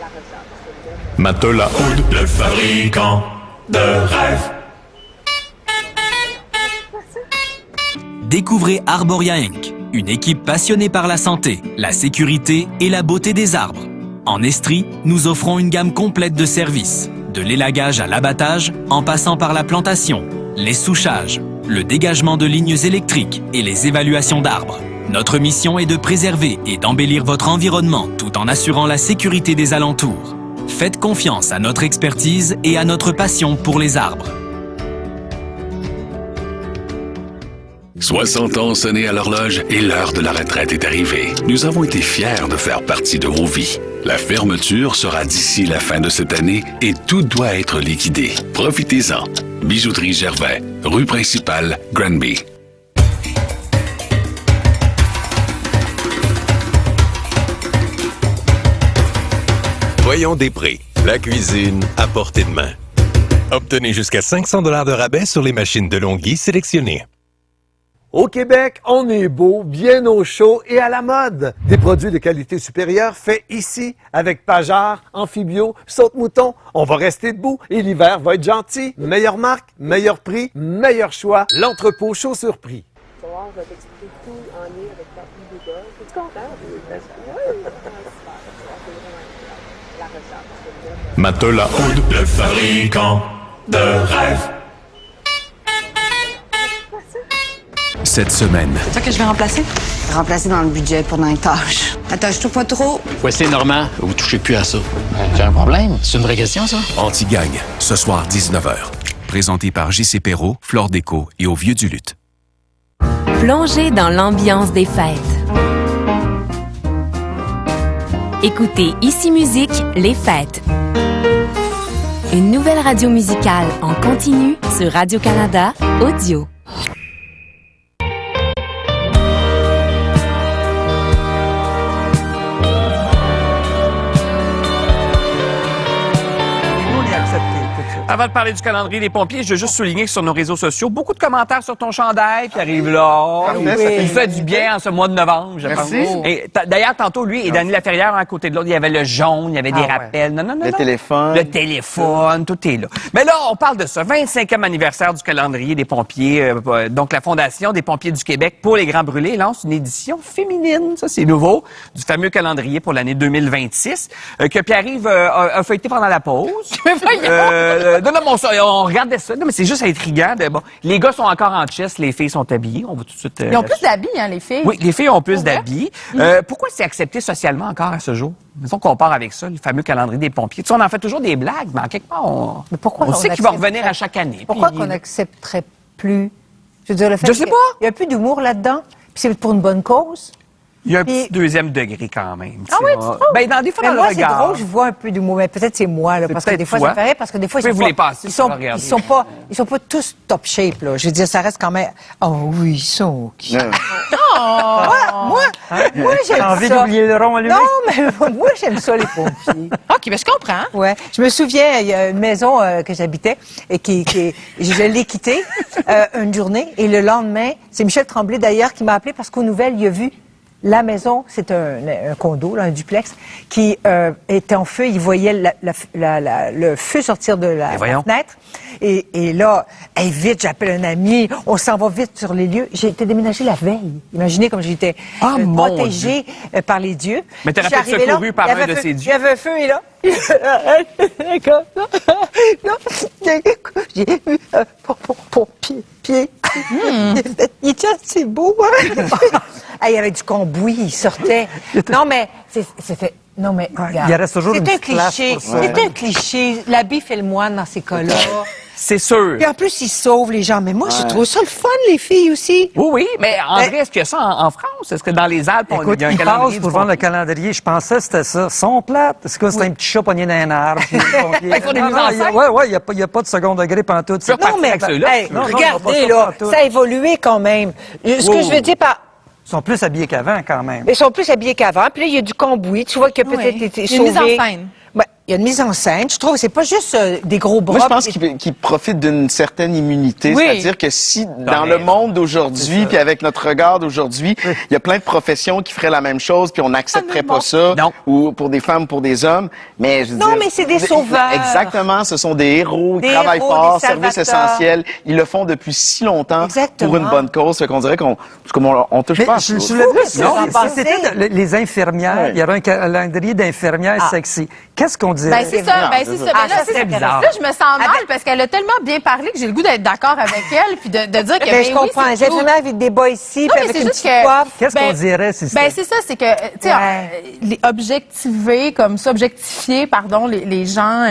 La recherche. Matelas Hood, le fabricant de rêves. Découvrez Arboria Inc., une équipe passionnée par la santé, la sécurité et la beauté des arbres. En Estrie, nous offrons une gamme complète de services, de l'élagage à l'abattage, en passant par la plantation, les souchages, le dégagement de lignes électriques et les évaluations d'arbres. Notre mission est de préserver et d'embellir votre environnement tout en assurant la sécurité des alentours. Faites confiance à notre expertise et à notre passion pour les arbres. 60 ans sonnés à l'horloge et l'heure de la retraite est arrivée. Nous avons été fiers de faire partie de vos vies. La fermeture sera d'ici la fin de cette année et tout doit être liquidé. Profitez-en. Bijouterie Gervais, rue principale, Granby. Voyons Després, la cuisine à portée de main. Obtenez jusqu'à 500 $ de rabais sur les machines DeLonghi sélectionnées. Au Québec, on est beau, bien au chaud et à la mode. Des produits de qualité supérieure faits ici avec Pajard, Amphibio, Saute-Mouton. On va rester debout et l'hiver va être gentil. Meilleure marque, meilleur prix, meilleur choix. L'entrepôt Chaud-Surpris. Tu vas voir, je vais t'expliquer tout en lien avec ta idée de gars. Es-tu content? La recette. Matelas Aude, le fabricant de rêve. Cette semaine, C'est toi que je vais remplacer? Remplacer dans le budget pendant les tâches. Attache-toi pas trop. Voici Normand, vous touchez plus à ça. J'ai un problème? C'est une vraie question, ça? Anti-Gang, ce soir 19h. Présenté par J.C. Perrault, Flore Déco et au Vieux du Lutte. Plongez dans l'ambiance des fêtes. Écoutez Ici Musique, les fêtes. Une nouvelle radio musicale en continu sur Radio-Canada Audio. Avant de parler du calendrier des pompiers, je veux juste souligner que sur nos réseaux sociaux, beaucoup de commentaires sur ton chandail qui arrive là. Il fait du bien en ce mois de novembre, je pense. Et d'ailleurs, tantôt, lui et Danny Laferrière, à côté de l'autre, il y avait le jaune, il y avait des rappels. Non. Le téléphone. Le téléphone, tout est là. Mais là, on parle de ça. 25e anniversaire du calendrier des pompiers. Donc, la Fondation des pompiers du Québec pour les Grands Brûlés lance une édition féminine, ça c'est nouveau, du fameux calendrier pour l'année 2026, que Pierre-Yves a feuilleté pendant la pause. On regardait ça. Non, mais c'est juste intriguant. Les gars sont encore en chest, les filles sont habillées. On va tout de suite. Ils ont plus d'habits, hein, les filles. Oui, les filles ont plus d'habits. Pourquoi c'est accepté socialement encore à ce jour? Disons qu'on part avec ça, le fameux calendrier des pompiers. Tu sais, on en fait toujours des blagues, mais en quelque part, on sait qu'il va revenir à chaque année. Pourquoi qu'on n'accepterait plus? Je veux dire, le fait sais pas. Il n'y a plus d'humour là-dedans, puis c'est pour une bonne cause. Il y a un petit deuxième degré quand même. Ah oui, tu trouves? Ben, dans des fois, dans moi, le c'est regard. drôle, je vois un peu d'humour, mais peut-être c'est moi, là, parce que des fois, ça me fait rire, parce que des fois, ils sont pas tous top shape, là. Je veux dire, ça reste quand même, oh oui, ils sont OK. Moi, j'aime ça. T'as envie d'oublier le rond à lui? Non, mais moi, j'aime ça, les pompiers. OK, ben je comprends. Ouais. Je me souviens, il y a une maison que j'habitais et je l'ai quittée une journée, et le lendemain, c'est Michel Tremblay, d'ailleurs, qui m'a appelé parce qu'aux nouvelles, il a vu la maison, c'est un condo, là, un duplex, qui était en feu. Il voyait le feu sortir de la fenêtre. Et là, vite, j'appelle un ami. On s'en va vite sur les lieux. J'ai été déménagée la veille. Imaginez comme j'étais protégée par les dieux. Mais t'aurais peut-être secouru par un de ces dieux. Il y avait un feu, et là... J'ai vu pompier. Il tient, c'est beau, hein? Il y avait du cambouis, il sortait. Non, mais c'était... Non, mais regarde, il reste toujours une c'est un petite place cliché. pour ça. C'est un cliché. L'habit fait le moine dans ces cas-là. C'est sûr. Et en plus, ils sauvent les gens. Mais moi, je trouve ça le fun, les filles aussi. Oui, mais André, est-ce qu'il y a ça en France? Est-ce que dans les Alpes, Écoute, il y a un ils calendrier passent pour vendre le calendrier. Je pensais que c'était ça. Ils sont plates. Est-ce que c'est un petit chat pogné dans un arbre? Ils font des mises en scène. Oui, il n'y a pas de second degré pantoute. Non, mais regardez, là, ça a évolué quand même. Ce que je veux dire par... Ils sont plus habillés qu'avant, quand même. Ils sont plus habillés qu'avant. Puis là, il y a du cambouis. Tu vois qu'il a peut-être été sauvé. Il y a une mise en scène. Ouais, il y a une mise en scène. Je trouve que c'est pas juste des gros bras. Moi, je pense qu'ils profitent d'une certaine immunité. Oui. C'est-à-dire que si, dans le monde d'aujourd'hui, puis avec notre regard d'aujourd'hui, il y a plein de professions qui feraient la même chose, puis on n'accepterait pas ça. Non. Ou pour des femmes, pour des hommes. Mais je veux dire, mais c'est des sauveurs. Exactement. Ce sont des héros. Ils Des travaillent héros, fort, des service salvateurs. essentiel. Ils le font depuis si longtemps. Exactement. Pour une bonne cause. Fait qu'on dirait qu'on touche pas à ça. Je soulèverais Qu'est-ce que vous en si pensez? c'était les infirmières, il y aurait un calendrier d'infirmières sexy. Qu'est-ce qu'on dirait. C'est ça. Ben, c'est ça. Ben, là, c'est bizarre. Là, je me sens mal parce qu'elle a tellement bien parlé que j'ai le goût d'être d'accord avec elle puis de dire que. Ben, je comprends. Les infirmières avec des bas ici, puis avec une petite coiffe. Qu'est-ce qu'on dirait si Ben, c'est ça. C'est que, tu sais, objectiver comme ça, objectifier, pardon, les gens,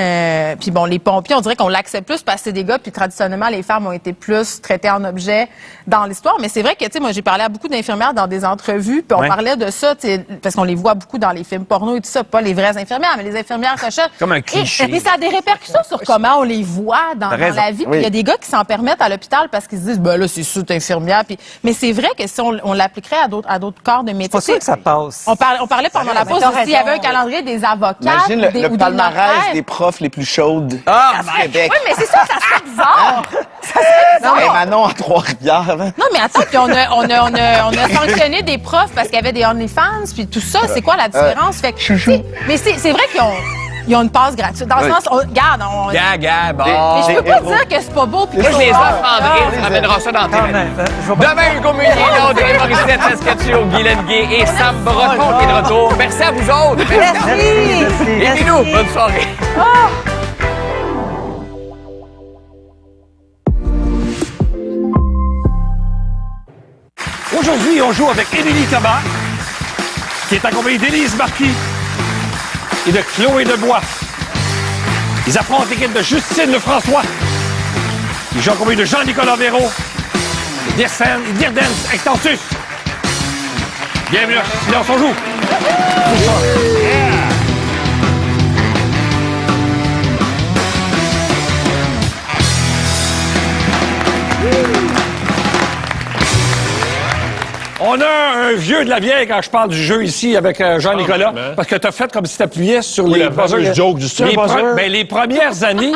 puis bon, les pompiers, on dirait qu'on l'accepte plus parce que c'est des gars, puis traditionnellement, les femmes ont été plus traitées en objet dans l'histoire. Mais c'est vrai que, tu sais, moi, j'ai parlé à beaucoup d'infirmières dans des entrevues, puis on parlait de ça, tu sais, parce qu'on les voit beaucoup dans les films porno et tout ça, pas les vraies infirmières, mais les infirmières cochonnes. Comme un cliché. Mais ça a des répercussions sur comment on les voit dans la vie. Puis il y a des gars qui s'en permettent à l'hôpital parce qu'ils se disent, ben là, c'est sûr, t'es infirmière. Puis, mais c'est vrai que si on l'appliquerait à d'autres corps de métier. C'est pas sûr que ça passe. On parlait pendant la pause s'il y avait un calendrier des avocats. Imagine le palmarès des profs les plus chaudes du Québec. Oui, mais c'est ça serait bizarre. Manon à Trois-Rivières. Non, mais attends, puis on a sanctionné des profs parce qu'il y avait des OnlyFans, puis tout ça. C'est quoi la différence? Fait que, mais c'est vrai qu'ils ont une passe gratuite. Dans le sens, regarde, bon. Mais je peux pas dire que c'est pas beau. Moi, je les offre, André. Ça amènera ça dans tes mains. Demain, Hugo Meunier, André Morissette, Saskatchewan, Guylaine Gay et Sam Breton qui est de retour. Merci à vous autres. Merci. Et puis nous, bonne soirée. Aujourd'hui, on joue avec Émilie Thomas, qui est accompagnée d'Élise Marquis et de Chloé Debois. Ils affrontent l'équipe de Justine Lefrançois. Ils jouent accompagnés de Jean-Nicolas Véraud et d'Irden Extensus. Bienvenue, silence, on joue. On a un vieux de la vieille quand je parle du jeu ici avec Jean-Nicolas, parce que t'as fait comme si t'appuyais sur les buzzers. Joke du les premières années,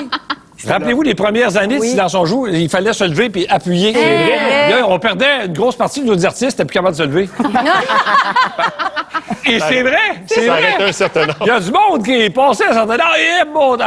rappelez-vous, les premières années, dans son jeu, il fallait se lever puis appuyer. Là, on perdait une grosse partie de nos artistes, t'es plus capable de se lever. Et c'est vrai, c'est vrai. Il y a du monde qui est passé à un certain âge.